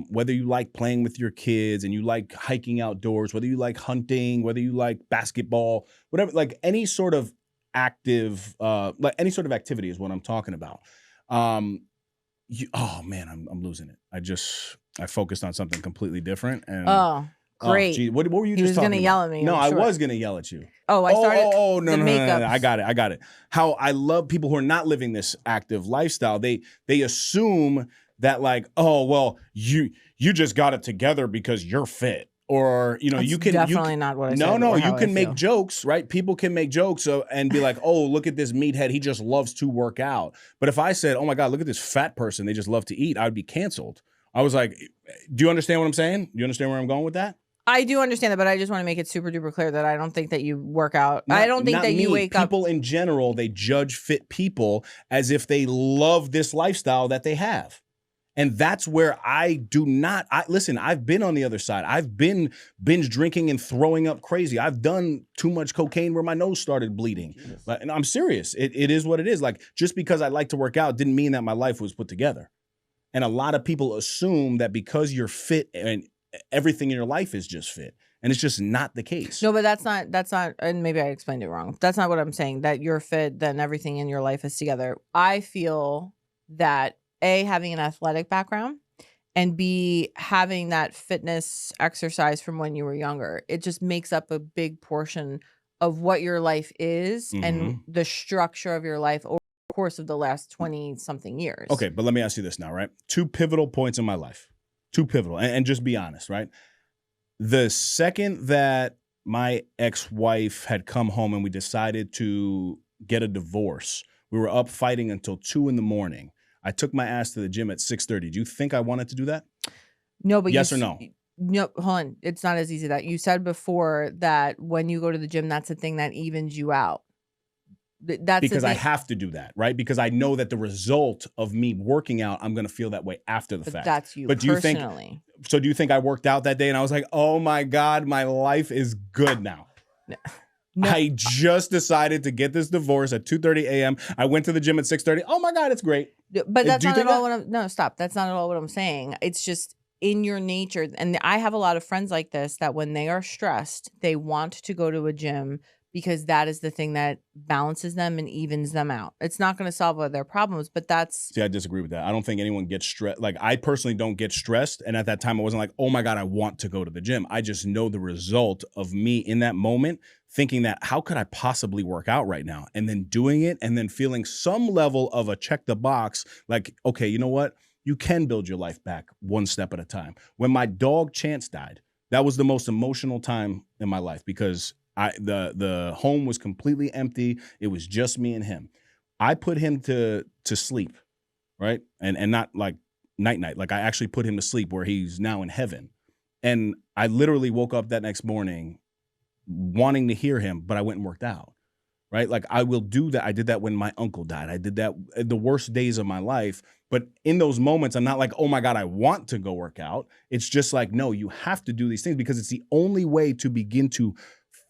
whether you like playing with your kids and you like hiking outdoors, whether you like hunting, whether you like basketball, whatever, like any sort of active, like any sort of activity is what I'm talking about. Oh man, I'm losing it. I focused on something completely different. And Oh, great. Gee, what were you He just was talking gonna about? yell at me. No, I'm I sure. was gonna yell at you. Oh, I started. No, makeup. I got it. How I love people who are not living this active lifestyle. They assume that like, oh well, you just got it together because you're fit. Or, you know, That's you can definitely not what I said. No, or you how I can make feel. jokes, right? People can make jokes and be like, oh, look at this meathead. He just loves to work out. But if I said, oh my God, look at this fat person. They just love to eat. I would be canceled. I was like, do you understand what I'm saying? Do you understand where I'm going with that? I do understand that, but I just want to make it super duper clear that I don't think that you work out. I don't think that you wake up. People in general, they judge fit people as if they love this lifestyle that they have. And that's where I do not. Listen, I've been on the other side. I've been binge drinking and throwing up crazy. I've done too much cocaine where my nose started bleeding. And I'm serious. It is what it is. Like, just because I like to work out didn't mean that my life was put together. And a lot of people assume that because you're fit and everything in your life is just fit. And it's just not the case. No, but that's not, and maybe I explained it wrong. That's not what I'm saying, that you're fit, then everything in your life is together. I feel that A, having an athletic background, and B, having that fitness exercise from when you were younger, it just makes up a big portion of what your life is and the structure of your life over the course of the last 20 something years. Okay, but let me ask you this now, right? 2 pivotal points in my life. 2 pivotal, and just be honest, right? The second that my ex-wife had come home and we decided to get a divorce, we were up fighting until 2 a.m. I took my ass to the gym at 6:30. Do you think I wanted to do that? No, but yes or no? No, hold on. It's not as easy that you said before that when you go to the gym, that's the thing that evens you out. That's because I have to do that, right? Because I know that the result of me working out, I'm going to feel that way after the fact. That's you. But do personally. Do you think I worked out that day and I was like, oh my God, my life is good now? No. I just decided to get this divorce at 2:30 a.m. I went to the gym at 6:30. Oh my God, it's great. But that's not at all what I'm, no, stop. That's not at all what I'm saying. It's just in your nature. And I have a lot of friends like this that when they are stressed, they want to go to a gym because that is the thing that balances them and evens them out. It's not going to solve all their problems, but that's... See, I disagree with that. I don't think anyone gets stressed. Like, I personally don't get stressed. And at that time, I wasn't like, oh my God, I want to go to the gym. I just know the result of me in that moment thinking that how could I possibly work out right now? And then doing it and then feeling some level of a check the box. Like, okay, you know what? You can build your life back one step at a time. When my dog Chance died, that was the most emotional time in my life because the home was completely empty. It was just me and him. I put him to sleep, right? And not like night. Like I actually put him to sleep where he's now in heaven. And I literally woke up that next morning wanting to hear him, but I went and worked out, right? Like I will do that. I did that when my uncle died. I did that in the worst days of my life. But in those moments, I'm not like, oh my God, I want to go work out. It's just like, no, you have to do these things because it's the only way to begin to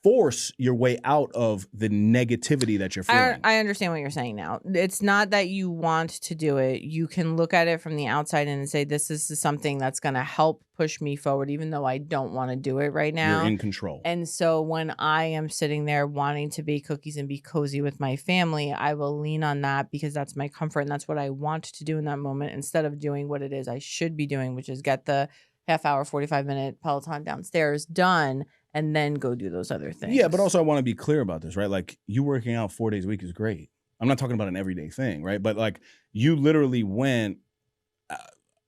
force your way out of the negativity that you're feeling. I understand what you're saying now. It's not that you want to do it. You can look at it from the outside and say, this is something that's going to help push me forward, even though I don't want to do it right now. You're in control. And so when I am sitting there wanting to bake cookies and be cozy with my family, I will lean on that because that's my comfort and that's what I want to do in that moment instead of doing what it is I should be doing, which is get the half-hour, 45-minute Peloton downstairs done and then go do those other things. Yeah, but also I want to be clear about this, right? Like you working out 4 days a week is great. I'm not talking about an everyday thing, right? But like you literally went,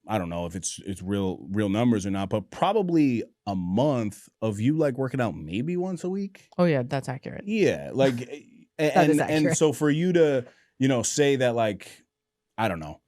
I don't know if it's real numbers or not, but probably a month of you like working out maybe once a week. Oh yeah, that's accurate. Yeah, like and so for you to, say that like, I don't know.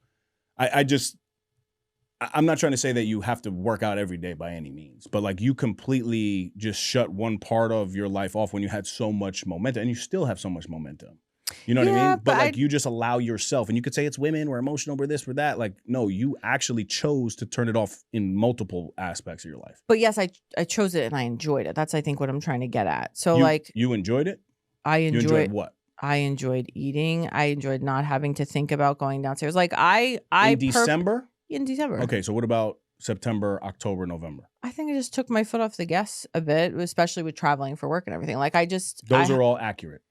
I'm not trying to say that you have to work out every day by any means, but like you completely just shut one part of your life off when you had so much momentum and you still have so much momentum. You know what I Yeah, mean? But but like you just allow yourself, and you could say it's women, we're emotional, we're this, we're that. Like, no, you actually chose to turn it off in multiple aspects of your life. But yes, I chose it and I enjoyed it. That's I think what I'm trying to get at. So You enjoyed it? I You enjoyed what? I enjoyed eating. I enjoyed not having to think about going downstairs. Like In December? In December. Okay, so what about September, October, November? I think I just took my foot off the gas a bit, especially with traveling for work and everything. Like Those are all accurate.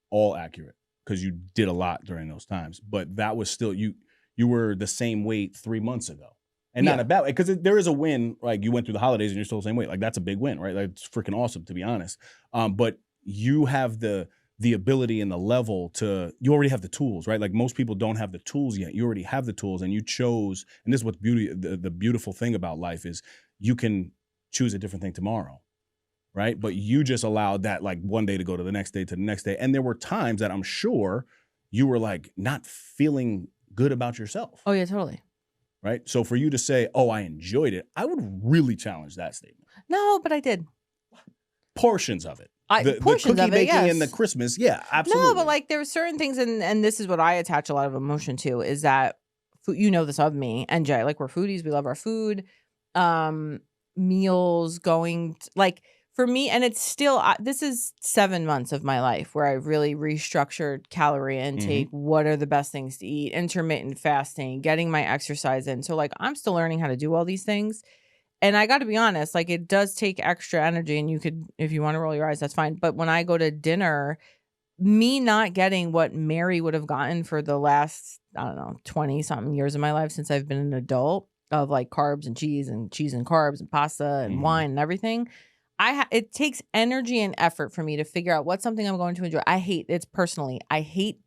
All accurate. Because you did a lot during those times. But that was still you were the same weight 3 months ago. And not a bad way. Because there is a win, like you went through the holidays and you're still the same weight. Like that's a big win, right? Like it's freaking awesome, to be honest. But you have the ability and the level you already have the tools, right? Like most people don't have the tools yet. You already have the tools and you chose, and this is what's the beautiful thing about life is you can choose a different thing tomorrow, right? But you just allowed that like one day to go to the next day to the next day. And there were times that I'm sure you were like not feeling good about yourself. Oh yeah, totally. Right? So for you to say, oh, I enjoyed it, I would really challenge that statement. No, but I did. Portions of it. The Portions cookie of it, baking yes. and the Christmas, yeah, absolutely. No, but like there were certain things, and this is what I attach a lot of emotion to, is that you know this of me and Jay. Like we're foodies, we love our food, meals, like for me, and it's still this is 7 months of my life where I really restructured calorie intake. What are the best things to eat? Intermittent fasting, getting my exercise in. So like I'm still learning how to do all these things. And I got to be honest, like it does take extra energy, and you could, if you want to roll your eyes, that's fine. But when I go to dinner, me not getting what Mary would have gotten for the last, I don't know, 20 something years of my life since I've been an adult, of like carbs and cheese and carbs and pasta and wine and everything. It takes energy and effort for me to figure out what's something I'm going to enjoy. I hate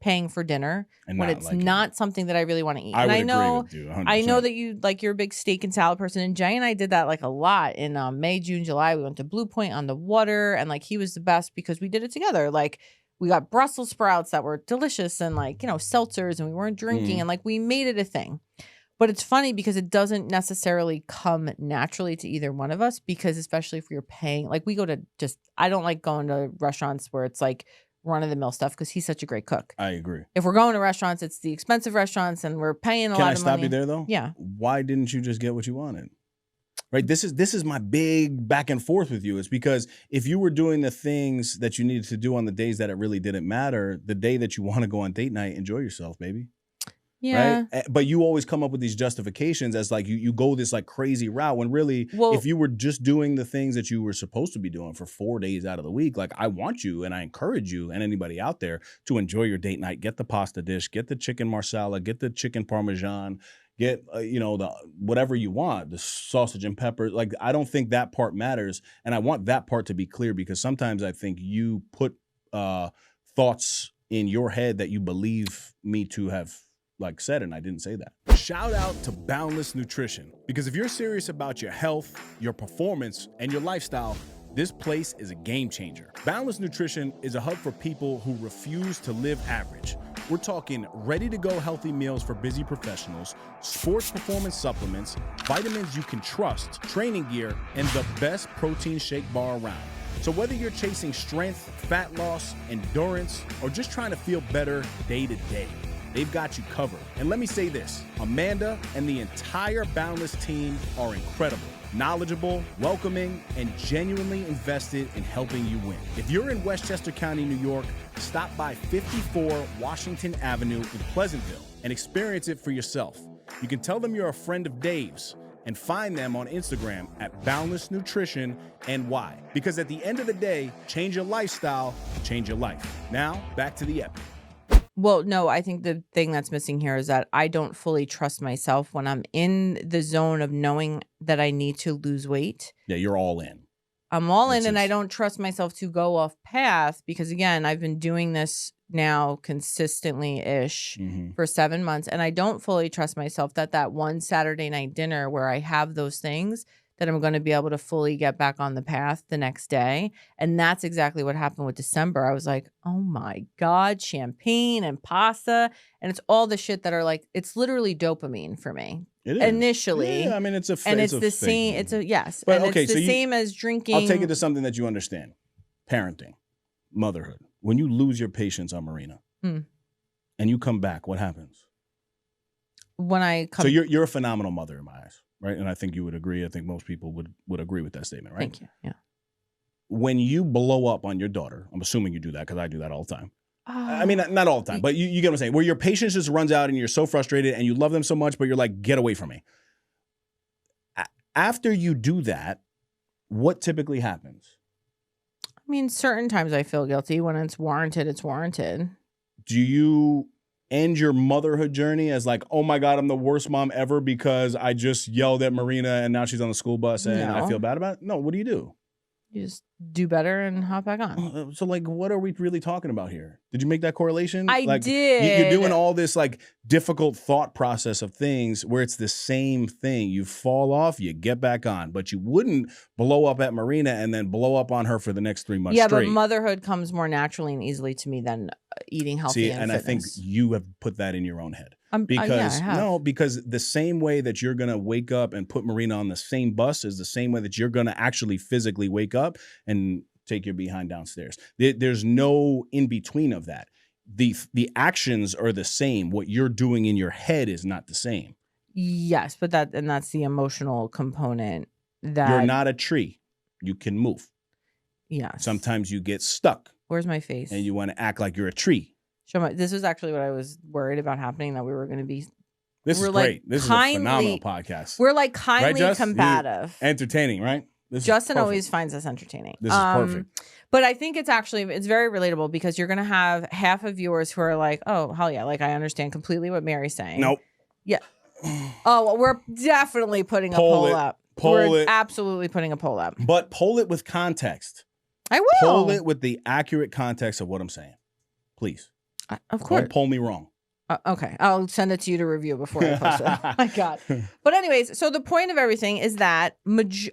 paying for dinner when it's not something that I really want to eat. And I know with you 100%. I know that you're a big steak and salad person, and Jay and I did that like a lot in May, June, July. We went to Blue Point on the water, and like he was the best because we did it together. Like we got Brussels sprouts that were delicious, and like, seltzers, and we weren't drinking, and like we made it a thing. But it's funny because it doesn't necessarily come naturally to either one of us, because especially if you're paying, like we go to I don't like going to restaurants where it's like run-of-the-mill stuff because he's such a great cook. I agree. If we're going to restaurants, it's the expensive restaurants and we're paying a lot of money. Can I stop you there though? Yeah. Why didn't you just get what you wanted? Right? This is my big back and forth with you. It's because if you were doing the things that you needed to do on the days that it really didn't matter, the day that you want to go on date night, enjoy yourself, baby. Yeah. Right? But you always come up with these justifications as like you go this like crazy route when really, if you were just doing the things that you were supposed to be doing for 4 days out of the week, like I want you and I encourage you and anybody out there to enjoy your date night. Get the pasta dish, get the chicken marsala, get the chicken parmesan, get the whatever you want, the sausage and pepper. Like I don't think that part matters, and I want that part to be clear, because sometimes I think you put thoughts in your head that you believe me to have like said, and I didn't say that. Shout out to Boundless Nutrition, because if you're serious about your health, your performance, and your lifestyle, this place is a game changer. Boundless Nutrition is a hub for people who refuse to live average. We're talking ready-to-go healthy meals for busy professionals, sports performance supplements, vitamins you can trust, training gear, and the best protein shake bar around. So whether you're chasing strength, fat loss, endurance, or just trying to feel better day to day, they've got you covered. And let me say this, Amanda and the entire Boundless team are incredible, knowledgeable, welcoming, and genuinely invested in helping you win. If you're in Westchester County, New York, stop by 54 Washington Avenue in Pleasantville and experience it for yourself. You can tell them you're a friend of Dave's and find them on Instagram at Boundless Nutrition NY. Because at the end of the day, change your lifestyle, change your life. Now, back to the epic. Well, no, I think the thing that's missing here is that I don't fully trust myself when I'm in the zone of knowing that I need to lose weight. Yeah, you're all in. I'm all in, and I don't trust myself to go off path because, again, I've been doing this now consistently-ish for 7 months, and I don't fully trust myself that one Saturday night dinner where I have those things that I'm going to be able to fully get back on the path the next day. And that's exactly what happened with December. I was like, oh my God, champagne and pasta. And it's all the shit that are like, it's literally dopamine for me. It is. Initially. Yeah, I mean, it's a and it's the same. But, and okay, it's the same as drinking. I'll take it to something that you understand. Parenting, motherhood. When you lose your patience on Marina, Hmm. and you come back, what happens? When I come, So you're a phenomenal mother in my eyes, right? And I think you would agree. I think most people would agree with that statement, right? thank you. Yeah. When you blow up on your daughter, I'm assuming you do that because I do that all the time. I mean, not all the time, but you get what I'm saying. Where your patience just runs out and you're so frustrated and you love them so much, but you're like, get away from me. After you do that, what typically happens? I mean, certain times I feel guilty. When it's warranted, it's warranted. Do you end your motherhood journey as like, oh my God, I'm the worst mom ever because I just yelled at Marina and now she's on the school bus and I No. feel bad about it? No, what do? You just do better and hop back on. So like, what are we really talking about here? Did you make that correlation? I like, did. You're doing all this like difficult thought process of things where it's the same thing. You fall off, you get back on, but you wouldn't blow up at Marina and then blow up on her for the next 3 months straight. But motherhood comes more naturally and easily to me than eating healthy and fitness. I think you have put that in your own head. Because because the same way that you're going to wake up and put Marina on the same bus is the same way that you're going to actually physically wake up and take your behind downstairs. There's no in between of that. The actions are the same. What you're doing in your head is not the same. Yes, but that's the emotional component. That You're not a tree. You can move. Yes. Sometimes you get stuck. Where's my face? And you want to act like you're a tree. This was actually what I was worried about happening, that we were going to be. This is great. This is a phenomenal podcast. We're like kindly right, combative. Entertaining, right? Justin always finds us entertaining. This is perfect. But I think it's very relatable because you're going to have half of viewers who are like, oh, hell yeah. Like, I understand completely what Mary's saying. Nope. Yeah. Oh, well, we're definitely putting a poll up. We're absolutely putting a poll up. But poll it with context. I will. Poll it with the accurate context of what I'm saying. Please. Of course. Don't poll me wrong. Okay. I'll send it to you to review before I post it. Oh my God. But anyways, so the point of everything is that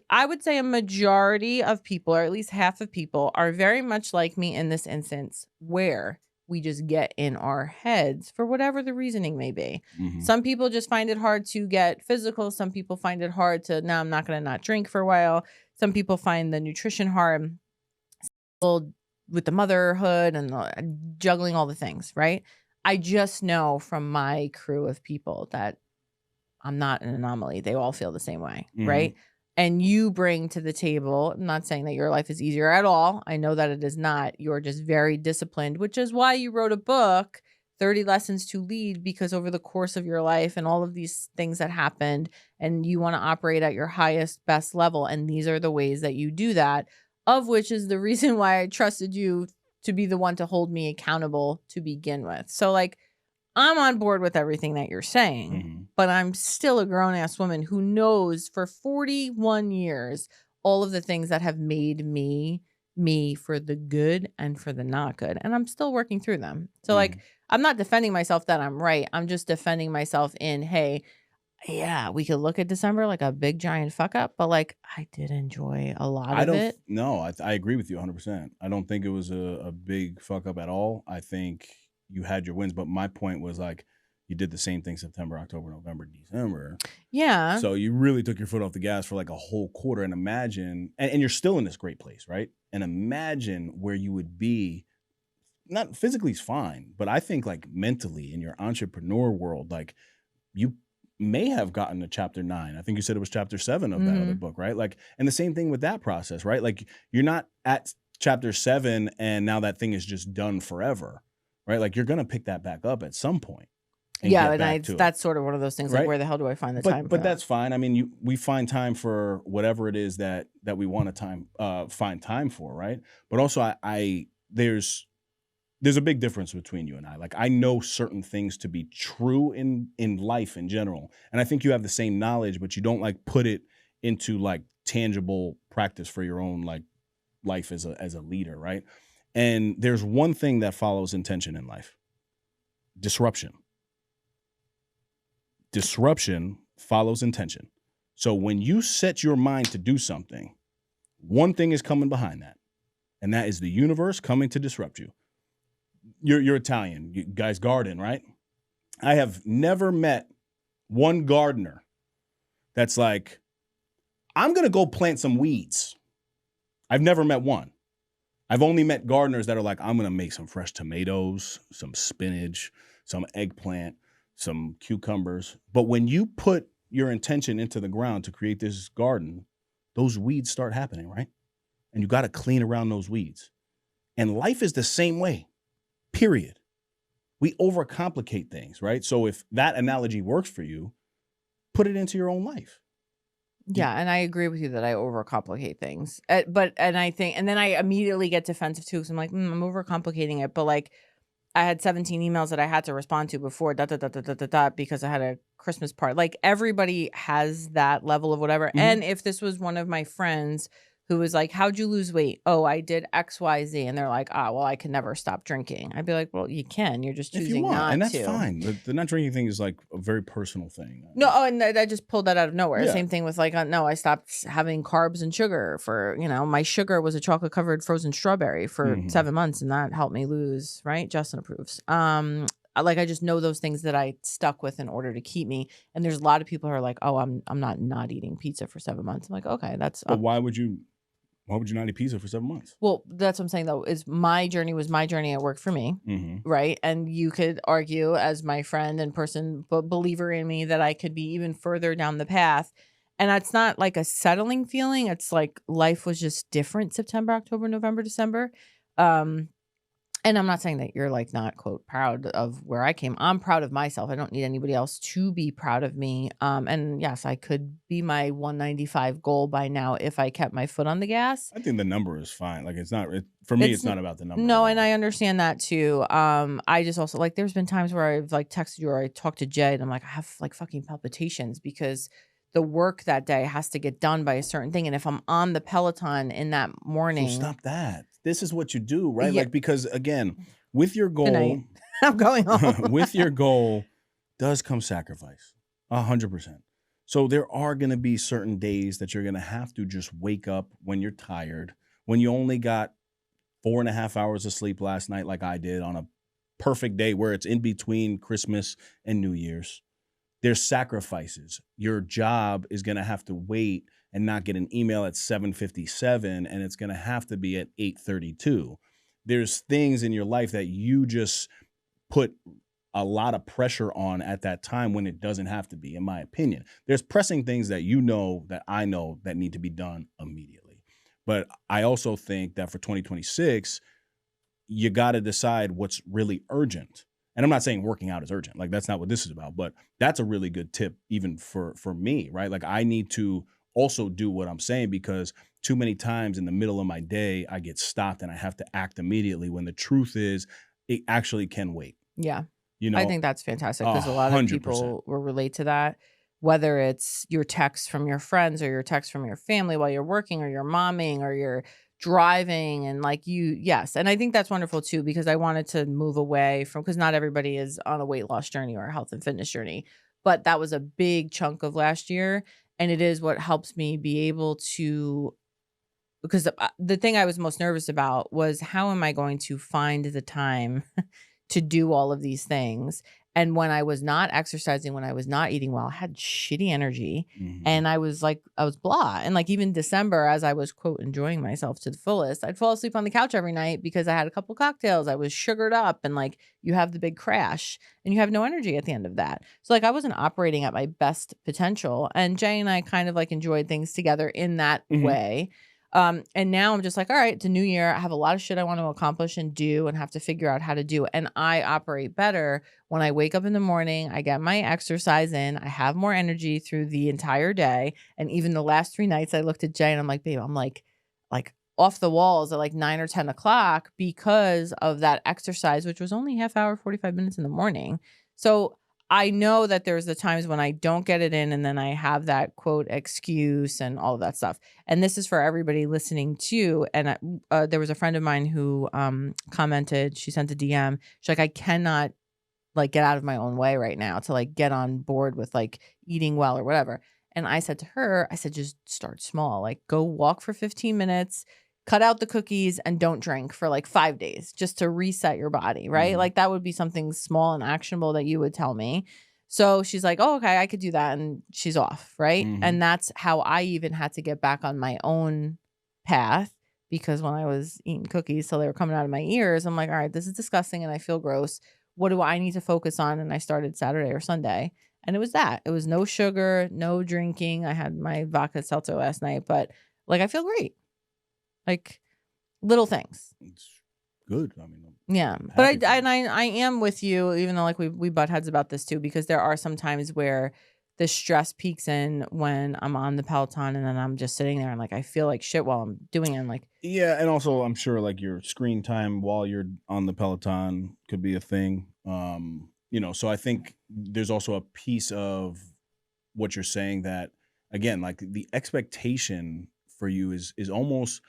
I would say a majority of people, or at least half of people, are very much like me in this instance, where we just get in our heads for whatever the reasoning may be. Mm-hmm. Some people just find it hard to get physical. Some people find it hard to, no, I'm not going to not drink for a while. Some people find the nutrition hard. With the motherhood and juggling all the things, right? I just know from my crew of people that I'm not an anomaly. They all feel the same way, right? And you bring to the table, I'm not saying that your life is easier at all. I know that it is not. You're just very disciplined, which is why you wrote a book, 30 Lessons to Lead, because over the course of your life and all of these things that happened, and you want to operate at your highest, best level. And these are the ways that you do that, of which is the reason why I trusted you to be the one to hold me accountable to begin with. So like, I'm on board with everything that you're saying, but I'm still a grown-ass woman who knows for 41 years all of the things that have made me for the good and for the not good. And I'm still working through them. So like, I'm not defending myself that I'm right. I'm just defending myself in, hey, yeah, we could look at December like a big giant fuck up, but like I did enjoy a lot of it. No, I agree with you 100%. I don't think it was a big fuck up at all. I think you had your wins, but my point was like you did the same thing September, October, November, December. Yeah. So you really took your foot off the gas for like a whole quarter, and imagine, and you're still in this great place, right? And imagine where you would be. Not physically is fine, but I think like mentally in your entrepreneur world, like you may have gotten to chapter 9. I think you said it was chapter 7 of that other book, right? Like, and the same thing with that process, right? Like you're not at chapter 7 and now that thing is just done forever, right? Like you're going to pick that back up at some point. Yeah, and that's sort of one of those things, right? Like where the hell do I find the time? But that's fine. I mean, we find time for whatever it is that we want to find time for, right? But also there's a big difference between you and I. Like I know certain things to be true in life in general. And I think you have the same knowledge, but you don't like put it into like tangible practice for your own like life as a leader, right? And there's one thing that follows intention in life. Disruption. Disruption follows intention. So when you set your mind to do something, one thing is coming behind that. And that is the universe coming to disrupt you. You're Italian. You guys garden, right? I have never met one gardener that's like, I'm going to go plant some weeds. I've never met one. I've only met gardeners that are like, I'm going to make some fresh tomatoes, some spinach, some eggplant, some cucumbers. But when you put your intention into the ground to create this garden, those weeds start happening, right? And you got to clean around those weeds. And life is the same way, period. We overcomplicate things, right? So if that analogy works for you, put it into your own life. Yeah, and I agree with you that I overcomplicate things. And then I immediately get defensive too, because I'm like, I'm overcomplicating it. But like, I had 17 emails that I had to respond to before because I had a Christmas party. Like, everybody has that level of whatever. Mm-hmm. And if this was one of my friends who was like, how'd you lose weight? Oh, I did X, Y, Z. And they're like, well, I can never stop drinking. I'd be like, well, you can. You're just choosing not to. And that's fine. The not drinking thing is like a very personal thing. No, and I just pulled that out of nowhere. Yeah. Same thing with like, no, I stopped having carbs and sugar for, my sugar was a chocolate covered frozen strawberry for 7 months, and that helped me lose, right? Justin approves. I just know those things that I stuck with in order to keep me. And there's a lot of people who are like, oh, I'm not eating pizza for 7 months. I'm like, okay, that's. But why would you not eat pizza for 7 months? Well, that's what I'm saying, though, is my journey was my journey. It worked for me, right? And you could argue, as my friend and person, but believer in me, that I could be even further down the path. And that's not like a settling feeling. It's like life was just different September, October, November, December. And I'm not saying that you're like not, quote, proud of where I came. I'm proud of myself. I don't need anybody else to be proud of me. And yes, I could be my 195 goal by now if I kept my foot on the gas. I think the number is fine. Like, it's not, for me, it's not about the number. No, and I understand that too. I just also, like, there's been times where I've like texted you or I talked to Jay and I'm like, I have like fucking palpitations because the work that day has to get done by a certain thing. And if I'm on the Peloton in that morning. So stop that. This is what you do, right? Yeah. Like, because again, with your goal, I'm going home. with your goal does come sacrifice, 100%. So there are going to be certain days that you're going to have to just wake up when you're tired, when you only got 4.5 hours of sleep last night, like I did on a perfect day where it's in between Christmas and New Year's. There's sacrifices. Your job is going to have to wait and not get an email at 7:57, and it's going to have to be at 8:32. There's things in your life that you just put a lot of pressure on at that time when it doesn't have to be, in my opinion. There's pressing things that you know, that I know, that need to be done immediately. But I also think that for 2026, you got to decide what's really urgent. And I'm not saying working out is urgent. Like, that's not what this is about. But that's a really good tip even for me, right? Like, I need to also do what I'm saying, because too many times in the middle of my day, I get stopped and I have to act immediately, when the truth is it actually can wait. Yeah. You know, I think that's fantastic, because a lot of people will relate to that, whether it's your texts from your friends or your texts from your family while you're working or you're momming or you're driving, and like yes. And I think that's wonderful too, because I wanted to move away from, because not everybody is on a weight loss journey or a health and fitness journey, but that was a big chunk of last year. And it is what helps me be able to, because the thing I was most nervous about was, how am I going to find the time to do all of these things? And when I was not exercising, when I was not eating well, I had shitty energy, and I was blah. And like, even December, as I was, quote, enjoying myself to the fullest, I'd fall asleep on the couch every night because I had a couple cocktails. I was sugared up, and like, you have the big crash and you have no energy at the end of that. So like, I wasn't operating at my best potential, and Jay and I kind of like enjoyed things together in that way. And now I'm just like, all right, it's a new year. I have a lot of shit I want to accomplish and do, and have to figure out how to do. And I operate better when I wake up in the morning, I get my exercise in, I have more energy through the entire day. And even the last 3 nights, I looked at Jay and I'm like, babe, I'm like off the walls at like 9 or 10 o'clock because of that exercise, which was only half hour, 45 minutes in the morning. So I know that there's the times when I don't get it in, and then I have that, quote, excuse and all of that stuff. And this is for everybody listening too. And there was a friend of mine who commented, she sent a DM. She's like, I cannot like get out of my own way right now to like get on board with like eating well or whatever. And I said to her, just start small, like go walk for 15 minutes, cut out the cookies, and don't drink for like 5 days just to reset your body, right? Like, that would be something small and actionable that you would tell me. So she's like, oh, okay, I could do that. And she's off, right? And that's how I even had to get back on my own path, because when I was eating cookies till they were coming out of my ears, I'm like, all right, this is disgusting and I feel gross. What do I need to focus on? And I started Saturday or Sunday. And it was that. It was no sugar, no drinking. I had my vodka seltzer last night, but like I feel great. Like little things. It's good. I mean, yeah. But I am with you, even though like we butt heads about this too, because there are some times where the stress peaks in when I'm on the Peloton and then I'm just sitting there and like I feel like shit while I'm doing it. And like, yeah, and also I'm sure like your screen time while you're on the Peloton could be a thing. So I think there's also a piece of what you're saying that, again, like the expectation for you is almost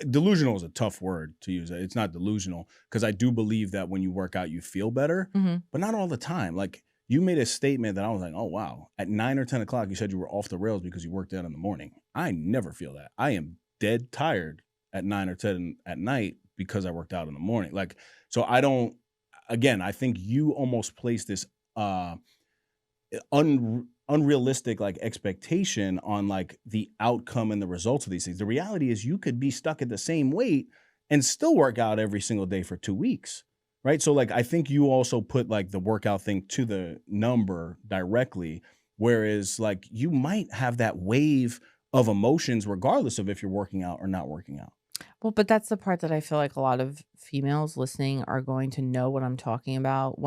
delusional is a tough word to use. It's not delusional because I do believe that when you work out, you feel better, but not all the time. Like you made a statement that I was like, oh, wow. At 9 or 10 o'clock, you said you were off the rails because you worked out in the morning. I never feel that. I am dead tired at 9 or 10 at night because I worked out in the morning. Like, so I don't, again, I think you almost place this unrealistic like expectation on like the outcome and the results of these things. The reality is you could be stuck at the same weight and still work out every single day for 2 weeks, right? So like I think you also put like the workout thing to the number directly, whereas like you might have that wave of emotions regardless of if you're working out or not working out. Well, but that's the part that I feel like a lot of females listening are going to know what I'm talking about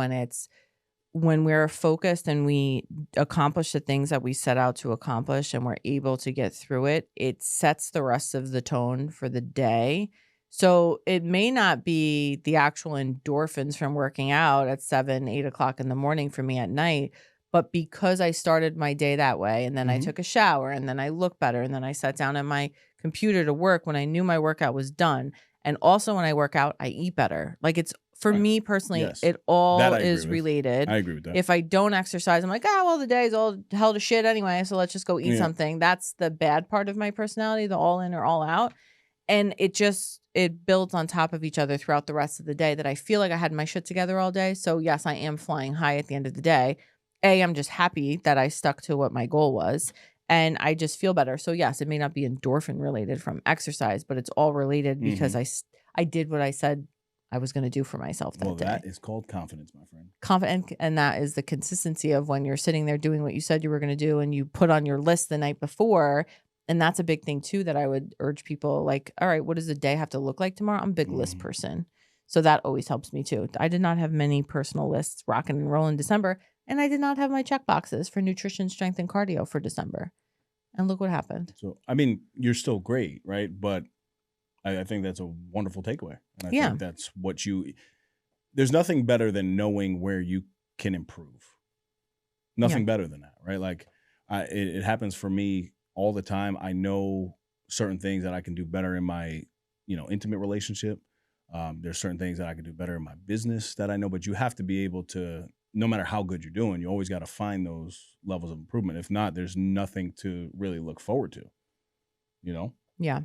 when we're focused and we accomplish the things that we set out to accomplish and we're able to get through it, it sets the rest of the tone for the day. So it may not be the actual endorphins from working out at 7, 8 o'clock in the morning for me at night, but because I started my day that way and then I took a shower and then I looked better and then I sat down at my computer to work when I knew my workout was done. And also when I work out, I eat better. Like it's, for me personally, it all is related. I agree with that. If I don't exercise, I'm like, well, the day's all hell to shit anyway, so let's just go eat something. That's the bad part of my personality, the all in or all out. And it builds on top of each other throughout the rest of the day that I feel like I had my shit together all day. So yes, I am flying high at the end of the day. I'm just happy that I stuck to what my goal was. And I just feel better. So yes, it may not be endorphin related from exercise, but it's all related because I did what I said I was going to do for myself that day. Well, that is called confidence, my friend. Confident, and that is the consistency of when you're sitting there doing what you said you were going to do and you put on your list the night before. And that's a big thing too that I would urge people like, all right, what does the day have to look like tomorrow? I'm a big list person. So that always helps me too. I did not have many personal lists rocking and rolling in December. And I did not have my check boxes for nutrition, strength, and cardio for December. And look what happened. So, I mean, you're still great, right? But I think that's a wonderful takeaway. And I think that's what there's nothing better than knowing where you can improve. Nothing better than that, right? Like it happens for me all the time. I know certain things that I can do better in my, intimate relationship. There's certain things that I can do better in my business that I know, but you have to be able to, no matter how good you're doing, you always got to find those levels of improvement. If not, there's nothing to really look forward to, Yeah.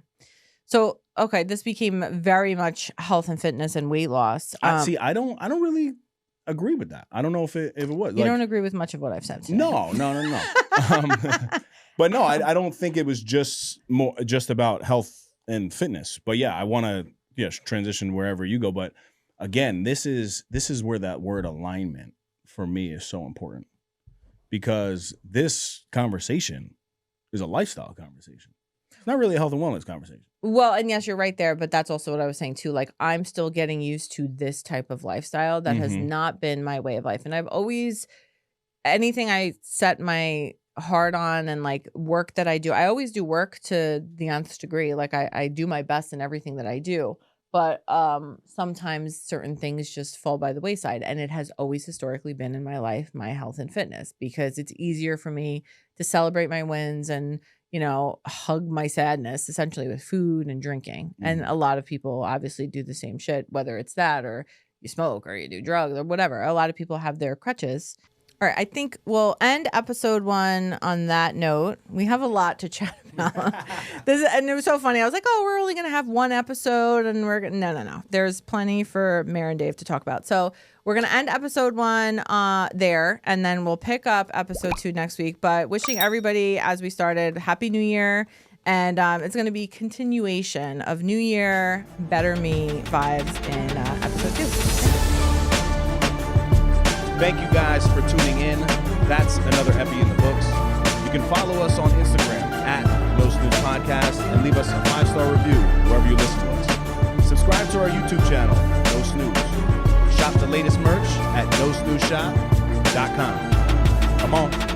So, okay, this became very much health and fitness and weight loss. See, I don't really agree with that. I don't know if it was. You don't agree with much of what I've said today. No. But no, I don't think it was just about health and fitness. But yeah, I want to transition wherever you go. But again, this is where that word alignment for me is so important, because this conversation is a lifestyle conversation. It's not really a health and wellness conversation. Well, and yes, you're right there, but that's also what I was saying too. Like, I'm still getting used to this type of lifestyle that has not been my way of life. And I've always, anything I set my heart on and like work that I do, I always do work to the nth degree. Like I do my best in everything that I do. But sometimes certain things just fall by the wayside. And it has always historically been in my life, my health and fitness, because it's easier for me to celebrate my wins and, hug my sadness essentially with food and drinking. And a lot of people obviously do the same shit, whether it's that or you smoke or you do drugs or whatever. A lot of people have their crutches. All right, I think we'll end episode 1 on that note. We have a lot to chat about. And it was so funny. I was like, we're only going to have 1 episode, and we're going to... No. There's plenty for Mary and Dave to talk about. So we're going to end episode 1 there, and then we'll pick up episode 2 next week. But wishing everybody, as we started, Happy New Year. And it's going to be continuation of New Year, Better Me vibes in episode 2. Thank you guys for tuning in. That's another epi in the books. You can follow us on Instagram at No Snooze Podcast and leave us a 5-star review wherever you listen to us. Subscribe to our YouTube channel, No Snooze. Shop the latest merch at nosnoozeshop.com. Come on.